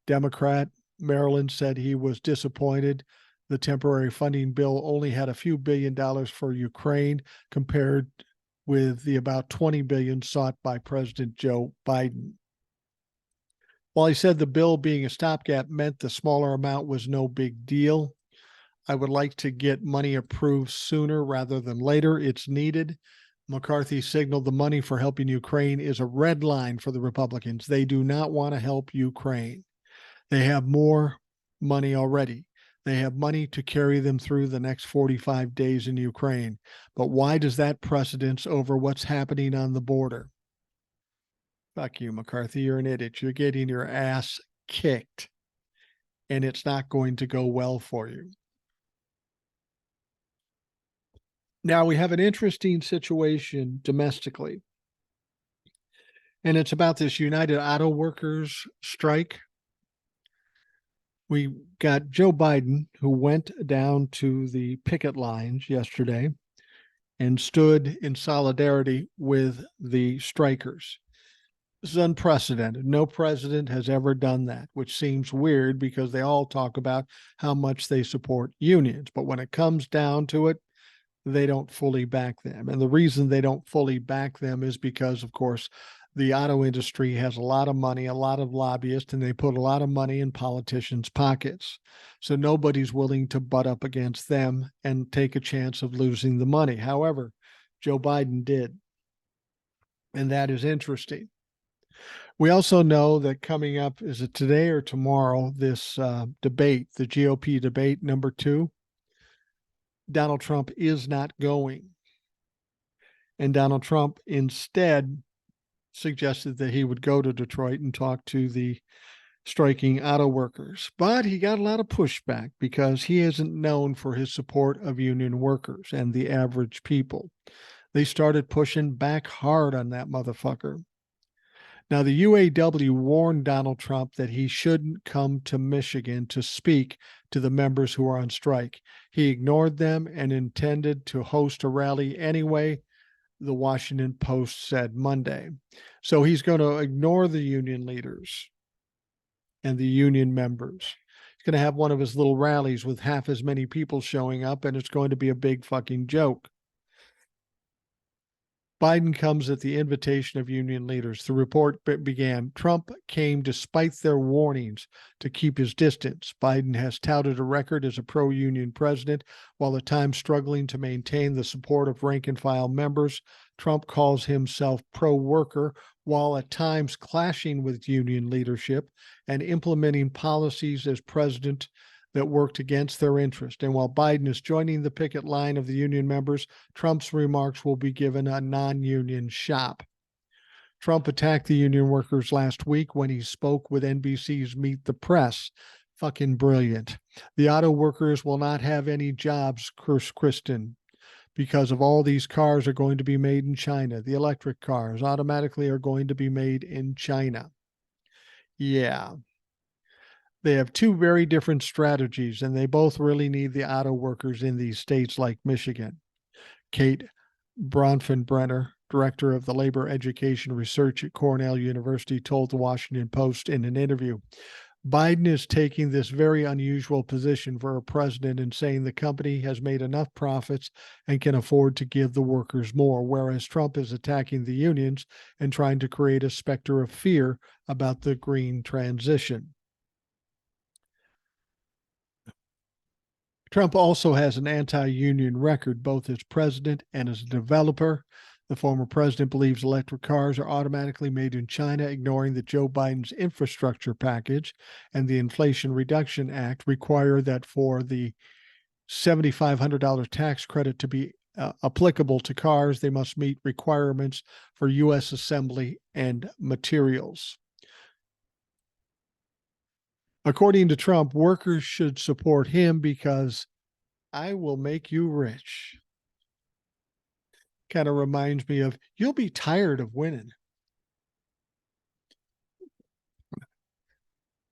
Speaker 1: Democrat, Maryland, said he was disappointed. The temporary funding bill only had a few $1 billion for Ukraine compared with the about $20 billion sought by President Joe Biden. While he said the bill being a stopgap meant the smaller amount was no big deal, I would like to get money approved sooner rather than later. It's needed. McCarthy signaled the money for helping Ukraine is a red line for the Republicans. They do not want to help Ukraine. They have more money already. They have money to carry them through the next 45 days in Ukraine. But why does that precedence over what's happening on the border? Fuck you, McCarthy. You're an idiot. You're getting your ass kicked, and it's not going to go well for you. Now, we have an interesting situation domestically, and it's about this United Auto Workers strike. We got Joe Biden, who went down to the picket lines yesterday and stood in solidarity with the strikers. This is unprecedented. No president has ever done that, which seems weird because they all talk about how much they support unions. But when it comes down to it, they don't fully back them. And the reason they don't fully back them is because, of course, The auto industry has a lot of money, a lot of lobbyists, and they put a lot of money in politicians' pockets. So nobody's willing to butt up against them and take a chance of losing the money. However, Joe Biden did. And that is interesting. We also know that coming up, is it today or tomorrow, this debate, the GOP debate number 2, Donald Trump is not going. And Donald Trump instead suggested that he would go to Detroit and talk to the striking auto workers. But he got a lot of pushback because he isn't known for his support of union workers and the average people. They started pushing back hard on that motherfucker. Now, the UAW warned Donald Trump that he shouldn't come to Michigan to speak to the members who are on strike. He ignored them and intended to host a rally anyway, the Washington Post said Monday. So he's going to ignore the union leaders and the union members. He's going to have one of his little rallies with half as many people showing up, and it's going to be a big fucking joke. Biden comes at the invitation of union leaders. The report began, Trump came despite their warnings to keep his distance. Biden has touted a record as a pro-union president, while at times struggling to maintain the support of rank-and-file members. Trump calls himself pro-worker, while at times clashing with union leadership and implementing policies as president that worked against their interest. And while Biden is joining the picket line of the union members, Trump's remarks will be given a non-union shop. Trump attacked the union workers last week when he spoke with NBC's Meet the Press. Fucking brilliant. The auto workers will not have any jobs, Kristen, because of all these cars are going to be made in China. The electric cars automatically are going to be made in China. Yeah. They have two very different strategies, and they both really need the auto workers in these states like Michigan. Kate Bronfenbrenner, director of the Labor Education Research at Cornell University, told the Washington Post in an interview, Biden is taking this very unusual position for a president and saying the company has made enough profits and can afford to give the workers more, whereas Trump is attacking the unions and trying to create a specter of fear about the green transition. Trump also has an anti-union record, both as president and as a developer. The former president believes electric cars are automatically made in China, ignoring that Joe Biden's infrastructure package and the Inflation Reduction Act require that for the $7,500 tax credit to be applicable to cars, they must meet requirements for U.S. assembly and materials. According to Trump, workers should support him because I will make you rich. Kind of reminds me of, you'll be tired of winning.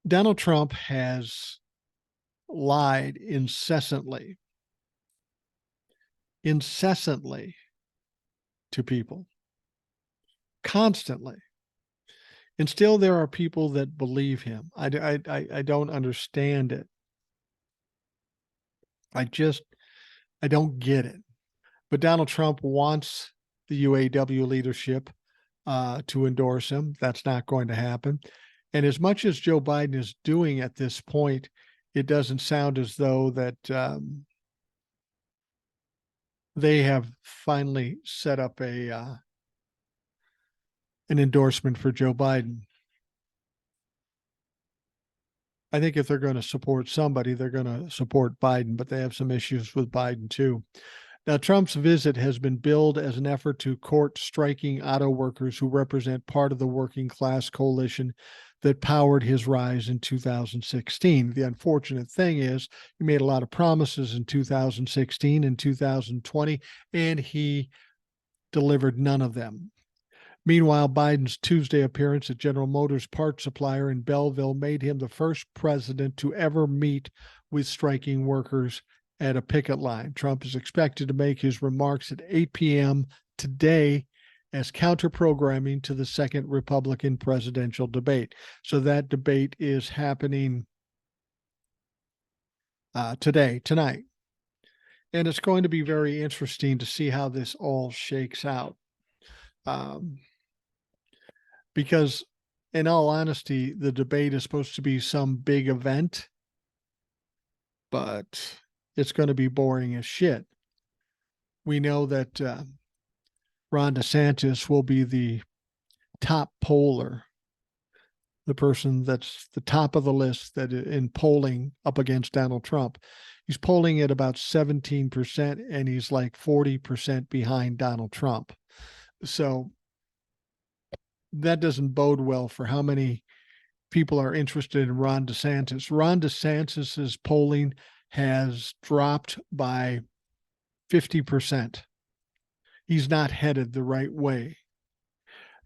Speaker 1: Donald Trump has lied incessantly to people, constantly. And still there are people that believe him. I don't understand it. I don't get it. But Donald Trump wants the UAW leadership to endorse him. That's not going to happen. And as much as Joe Biden is doing at this point, it doesn't sound as though that they have finally set up an endorsement for Joe Biden. I think if they're going to support somebody, they're going to support Biden, but they have some issues with Biden too. Now, Trump's visit has been billed as an effort to court striking auto workers who represent part of the working class coalition that powered his rise in 2016. The unfortunate thing is he made a lot of promises in 2016 and 2020, and he delivered none of them. Meanwhile, Biden's Tuesday appearance at General Motors parts supplier in Belleville made him the first president to ever meet with striking workers at a picket line. Trump is expected to make his remarks at 8 p.m. today as counter-programming to the second Republican presidential debate. So that debate is happening tonight. And it's going to be very interesting to see how this all shakes out. because in all honesty, the debate is supposed to be some big event, but it's going to be boring as shit. We know that Ron DeSantis will be the top poller, the person that's the top of the list that in polling up against Donald Trump. He's polling at about 17%, and he's like 40% behind Donald Trump. So that doesn't bode well for how many people are interested in Ron DeSantis. Ron DeSantis's polling has dropped by 50%. He's not headed the right way.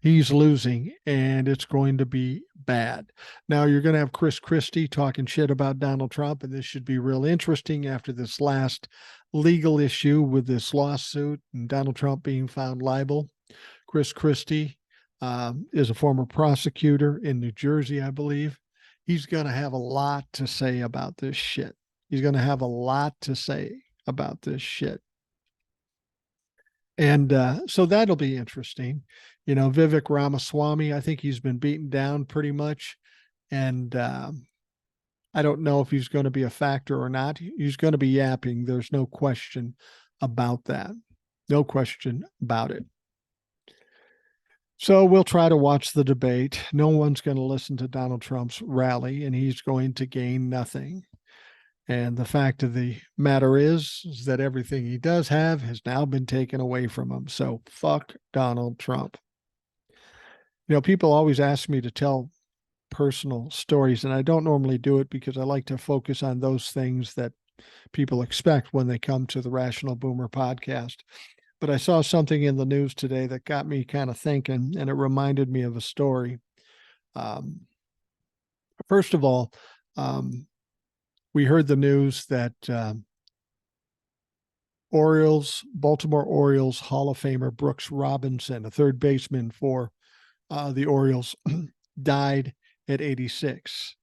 Speaker 1: He's losing, and it's going to be bad. Now, you're going to have Chris Christie talking shit about Donald Trump, and this should be real interesting after this last legal issue with this lawsuit and Donald Trump being found liable. Chris Christie is a former prosecutor in New Jersey, I believe. He's going to have a lot to say about this shit. He's going to have a lot to say about this shit. And so that'll be interesting. You know, Vivek Ramaswamy, I think he's been beaten down pretty much. And I don't know if he's going to be a factor or not. He's going to be yapping. There's no question about that. No question about it. So we'll try to watch the debate. No one's going to listen to Donald Trump's rally, and he's going to gain nothing. And the fact of the matter is that everything he does have has now been taken away from him. So fuck Donald Trump. You know, people always ask me to tell personal stories, and I don't normally do it because I like to focus on those things that people expect when they come to the Rational Boomer podcast. But I saw something in the news today that got me kind of thinking, and it reminded me of a story. First of all, we heard the news that Baltimore Orioles Hall of Famer Brooks Robinson, a third baseman for the Orioles, died at 86.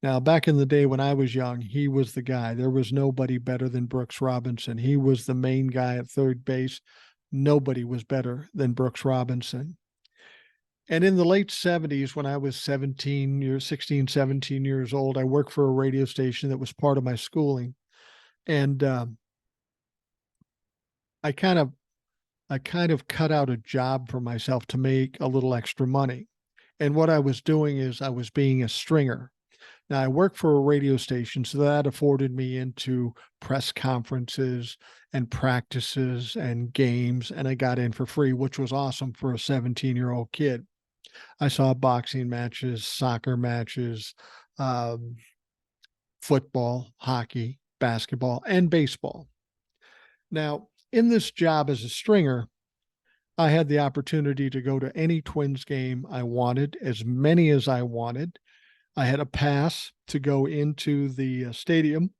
Speaker 1: Now, back in the day when I was young, he was the guy. There was nobody better than Brooks Robinson. He was the main guy at third base. Nobody was better than Brooks Robinson. And in the late 70s, when I was 16, 17 years old, I worked for a radio station that was part of my schooling. And I kind of cut out a job for myself to make a little extra money. And what I was doing is I was being a stringer. Now, I worked for a radio station, so that afforded me into press conferences and practices and games, and I got in for free, which was awesome for a 17-year-old kid. I saw boxing matches, soccer matches, football, hockey, basketball, and baseball. Now, in this job as a stringer, I had the opportunity to go to any Twins game I wanted, as many as I wanted. I had a pass to go into the stadium.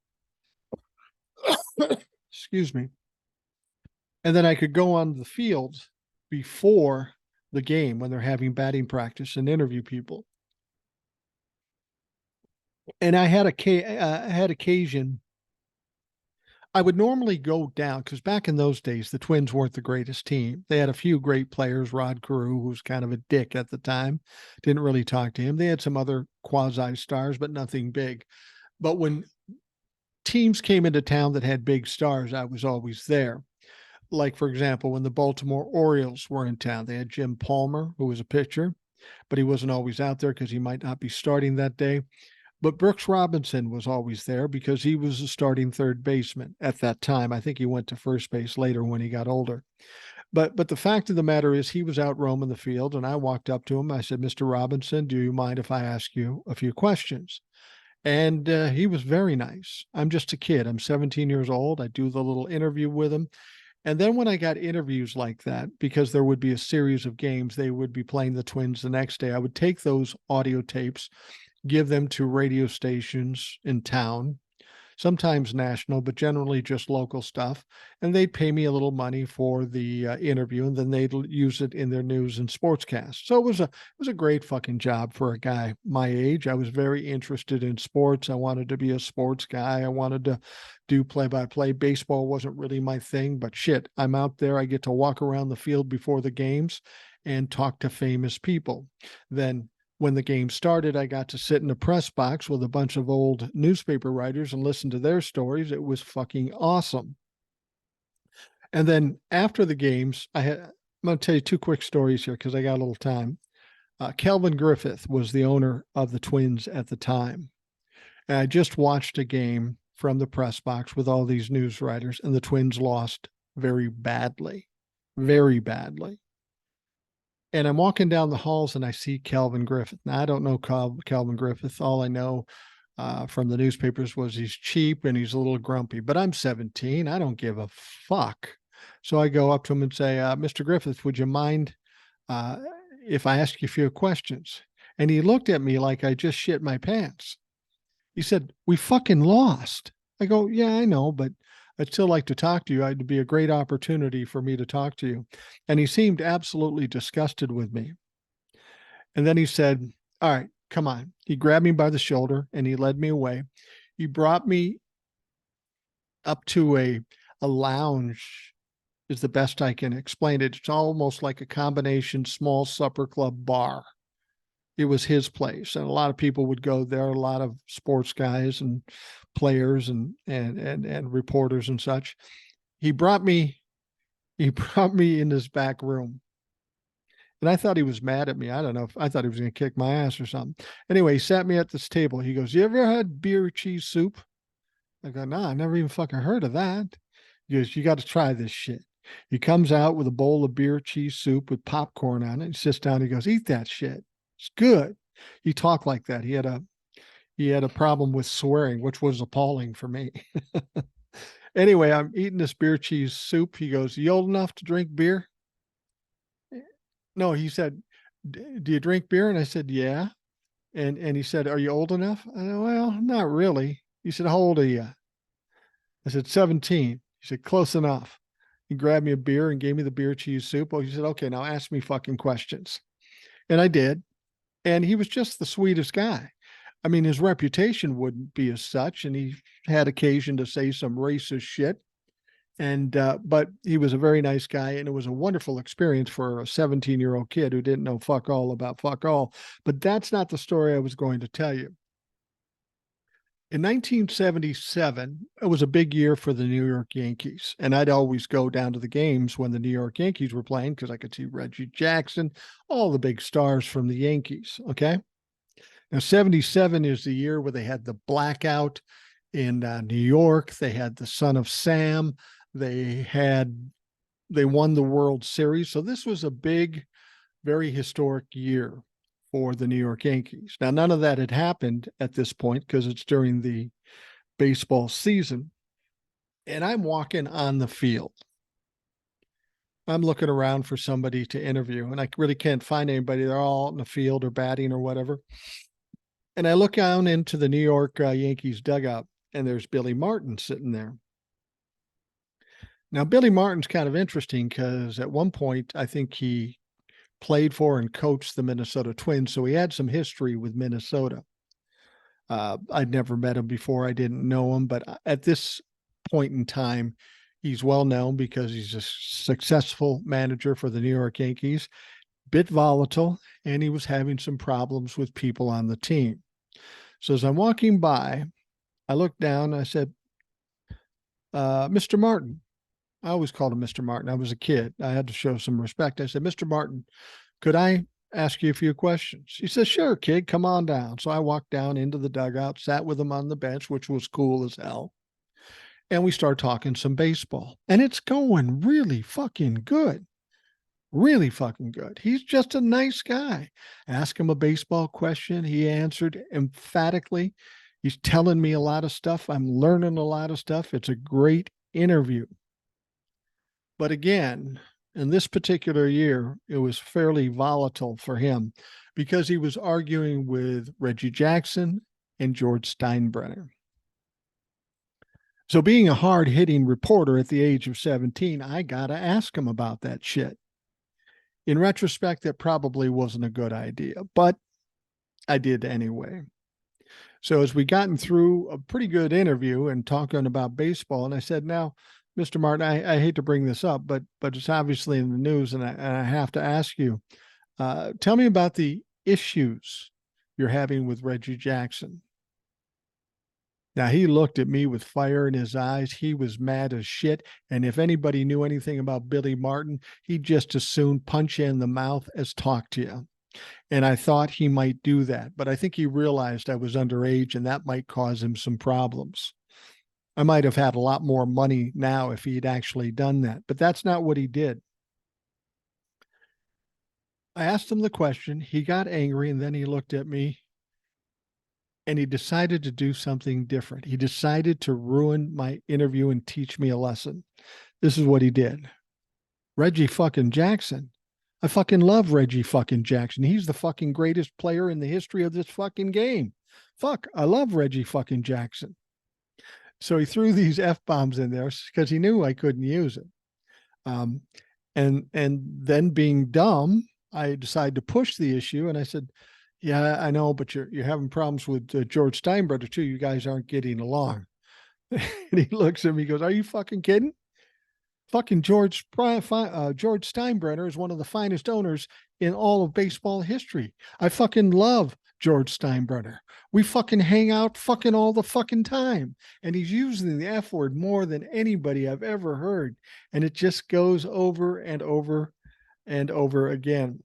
Speaker 1: Excuse me. And then I could go on the field before the game when they're having batting practice and interview people. And I had occasion. I would normally go down because back in those days, the Twins weren't the greatest team. They had a few great players. Rod Carew, who was kind of a dick at the time, didn't really talk to him. They had some other quasi stars, but nothing big. But when teams came into town that had big stars, I was always there. Like, for example, when the Baltimore Orioles were in town, they had Jim Palmer, who was a pitcher, but he wasn't always out there because he might not be starting that day. But Brooks Robinson was always there because he was a starting third baseman at that time. I think he went to first base later when he got older. But the fact of the matter is he was out roaming the field, and I walked up to him. I said, "Mr. Robinson, do you mind if I ask you a few questions?" And he was very nice. I'm just a kid. I'm 17 years old. I do the little interview with him. And then when I got interviews like that, because there would be a series of games, they would be playing the Twins the next day, I would take those audio tapes, give them to radio stations in town, sometimes national, but generally just local stuff. And they'd pay me a little money for the interview, and then they'd use it in their news and sportscast. So it was a great fucking job for a guy my age. I was very interested in sports. I wanted to be a sports guy. I wanted to do play-by-play. Baseball wasn't really my thing, but shit, I'm out there. I get to walk around the field before the games. and talk to famous people. Then when the game started, I got to sit in the press box with a bunch of old newspaper writers and listen to their stories. It was fucking awesome. And then after the games, I'm going to tell you two quick stories here because I got a little time. Kelvin Griffith was the owner of the Twins at the time. And I just watched a game from the press box with all these news writers, and the Twins lost very badly, very badly. And I'm walking down the halls and I see Kelvin Griffith. Now, I don't know Kelvin Griffith. All I know from the newspapers was he's cheap and he's a little grumpy, but I'm 17. I don't give a fuck. So I go up to him and say, Mr. Griffith, would you mind if I ask you a few questions? And he looked at me like I just shit my pants. He said, we fucking lost. I go, yeah, I know, but I'd still like to talk to you. It'd be a great opportunity for me to talk to you. And he seemed absolutely disgusted with me. And then he said, all right, come on. He grabbed me by the shoulder and he led me away. He brought me up to a lounge, is the best I can explain it. It's almost like a combination small supper club bar. It was his place, and a lot of people would go there. A lot of sports guys and players and reporters and such. He brought me in this back room, and I thought he was mad at me. I don't know if I thought he was going to kick my ass or something. Anyway, he sat me at this table. He goes, "You ever had beer cheese soup?" I go, "No, I never even fucking heard of that." He goes, "You got to try this shit." He comes out with a bowl of beer cheese soup with popcorn on it. He sits down. He goes, "Eat that shit. It's good." He talked like that. He had a problem with swearing, which was appalling for me. Anyway, I'm eating this beer cheese soup. He goes, "You old enough to drink beer?" No, he said, "Do you drink beer?" And I said, "Yeah." And he said, "Are you old enough?" I said, "Well, not really." He said, "How old are you?" I said, 17. He said, "Close enough." He grabbed me a beer and gave me the beer cheese soup. Oh, he said, "Okay, now ask me fucking questions." And I did. And he was just the sweetest guy. I mean, his reputation wouldn't be as such, and he had occasion to say some racist shit. And but he was a very nice guy, and it was a wonderful experience for a 17-year-old kid who didn't know fuck all about fuck all. But that's not the story I was going to tell you. In 1977, it was a big year for the New York Yankees. And I'd always go down to the games when the New York Yankees were playing because I could see Reggie Jackson, all the big stars from the Yankees. Okay. Now, 77 is the year where they had the blackout in New York. They had the Son of Sam. They won the World Series. So this was a big, very historic year for the New York Yankees. Now, none of that had happened at this point because it's during the baseball season. And I'm walking on the field. I'm looking around for somebody to interview, and I really can't find anybody. They're all in the field or batting or whatever. And I look down into the New York Yankees dugout, and there's Billy Martin sitting there. Now, Billy Martin's kind of interesting because at one point, I think he played for and coached the Minnesota Twins. So he had some history with Minnesota. I'd never met him before. I didn't know him, but at this point in time, he's well known because he's a successful manager for the New York Yankees, bit volatile, and he was having some problems with people on the team. So as I'm walking by, I looked down and I said, Mr. Martin. I always called him Mr. Martin. I was a kid. I had to show some respect. I said, "Mr. Martin, could I ask you a few questions?" He said, "Sure, kid, come on down." So I walked down into the dugout, sat with him on the bench, which was cool as hell. And we started talking some baseball. And it's going really fucking good. Really fucking good. He's just a nice guy. Ask him a baseball question. He answered emphatically. He's telling me a lot of stuff. I'm learning a lot of stuff. It's a great interview. But again, in this particular year, it was fairly volatile for him because he was arguing with Reggie Jackson and George Steinbrenner. So being a hard-hitting reporter at the age of 17, I got to ask him about that shit. In retrospect, that probably wasn't a good idea, but I did anyway. So as we gotten through a pretty good interview and talking about baseball, and I said, "Now, Mr. Martin, I hate to bring this up, but it's obviously in the news, and I have to ask you, Tell me about the issues you're having with Reggie Jackson. Now, he looked at me with fire in his eyes. He was mad as shit. And if anybody knew anything about Billy Martin, he'd just as soon punch you in the mouth as talk to you. And I thought he might do that, but I think he realized I was underage and that might cause him some problems. I might have had a lot more money now if he'd actually done that, but that's not what he did. I asked him the question. He got angry and then he looked at me and he decided to do something different. He decided to ruin my interview and teach me a lesson. This is what he did. Reggie fucking Jackson. I fucking love Reggie fucking Jackson. He's the fucking greatest player in the history of this fucking game. Fuck, I love Reggie fucking Jackson. So he threw these F-bombs in there because he knew I couldn't use it. And then being dumb, I decided to push the issue and I said, yeah, I know, but you're having problems with George Steinbrenner too. You guys aren't getting along. And he looks at me, he goes, are you fucking kidding? Fucking George Steinbrenner is one of the finest owners in all of baseball history. I fucking love George Steinbrenner. We fucking hang out fucking all the fucking time. And he's using the F word more than anybody I've ever heard. And it just goes over and over and over again.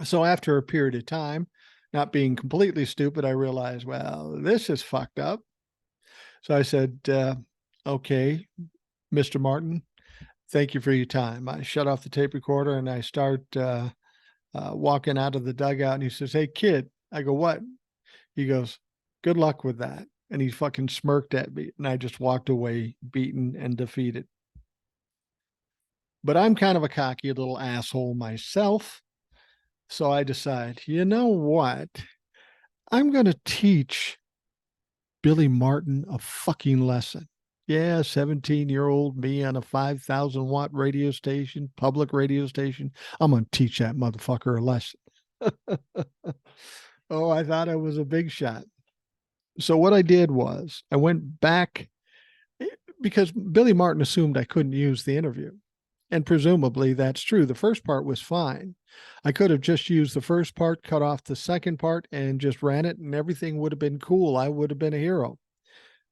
Speaker 1: So after a period of time, not being completely stupid, I realized, well, this is fucked up. So I said, okay, Mr. Martin, thank you for your time. I shut off the tape recorder and I start walking out of the dugout and he says, hey, kid. I go, what? He goes, good luck with that. And he fucking smirked at me and I just walked away beaten and defeated. But I'm kind of a cocky little asshole myself. So I decide, you know what? I'm going to teach Billy Martin a fucking lesson. Yeah, 17-year-old me on a 5,000-watt radio station, public radio station. I'm going to teach that motherfucker a lesson. Oh, I thought I was a big shot. So what I did was I went back because Billy Martin assumed I couldn't use the interview. And presumably that's true. The first part was fine. I could have just used the first part, cut off the second part, and just ran it, and everything would have been cool. I would have been a hero.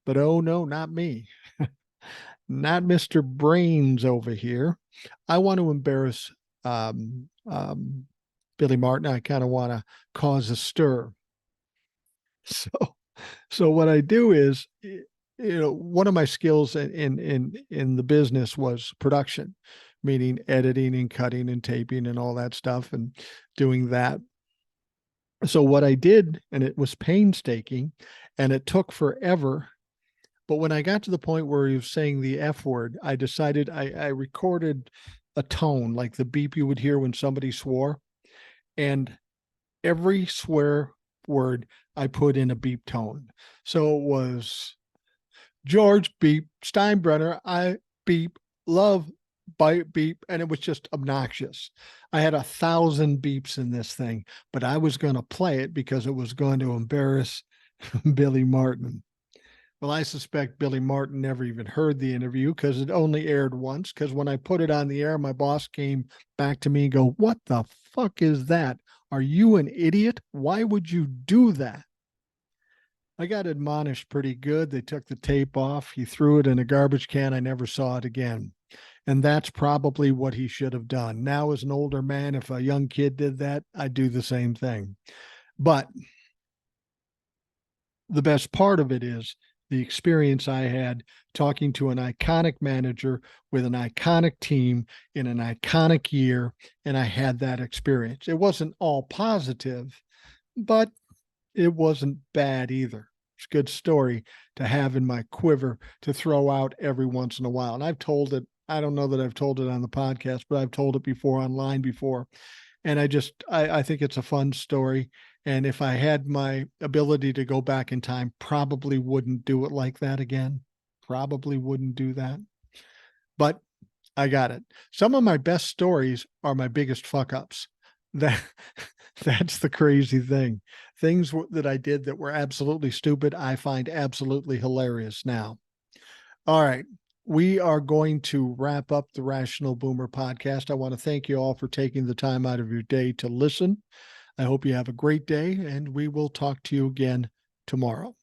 Speaker 1: But oh no, not me. Not Mr. Brains over here. I want to embarrass Billy Martin. I kind of want to cause a stir. So what I do is, one of my skills in the business was production, meaning editing and cutting and taping and all that stuff and doing that. So what I did, and it was painstaking and it took forever. But when I got to the point where he was saying the F word, I decided I recorded a tone like the beep you would hear when somebody swore. And every swear word I put in a beep tone. So it was George beep, Steinbrenner, I beep, love, bite beep, and it was just obnoxious. I had 1,000 beeps in this thing, but I was going to play it because it was going to embarrass Billy Martin. Well, I suspect Billy Martin never even heard the interview because it only aired once. Because when I put it on the air, my boss came back to me and go, what the fuck is that? Are you an idiot? Why would you do that? I got admonished pretty good. They took the tape off. He threw it in a garbage can. I never saw it again. And that's probably what he should have done. Now, as an older man, if a young kid did that, I'd do the same thing. But the best part of it is the experience I had talking to an iconic manager with an iconic team in an iconic year. And I had that experience. It wasn't all positive, but it wasn't bad either. It's a good story to have in my quiver to throw out every once in a while. And I've told it, I don't know that I've told it on the podcast, but I've told it before online before. And I think it's a fun story. And if I had my ability to go back in time, probably wouldn't do it like that again. Probably wouldn't do that. But I got it. Some of my best stories are my biggest fuck ups. That's the crazy thing. Things that I did that were absolutely stupid, I find absolutely hilarious now. All right. we are going to wrap up the Rational Boomer podcast. I want to thank you all for taking the time out of your day to listen. I hope you have a great day, and we will talk to you again tomorrow.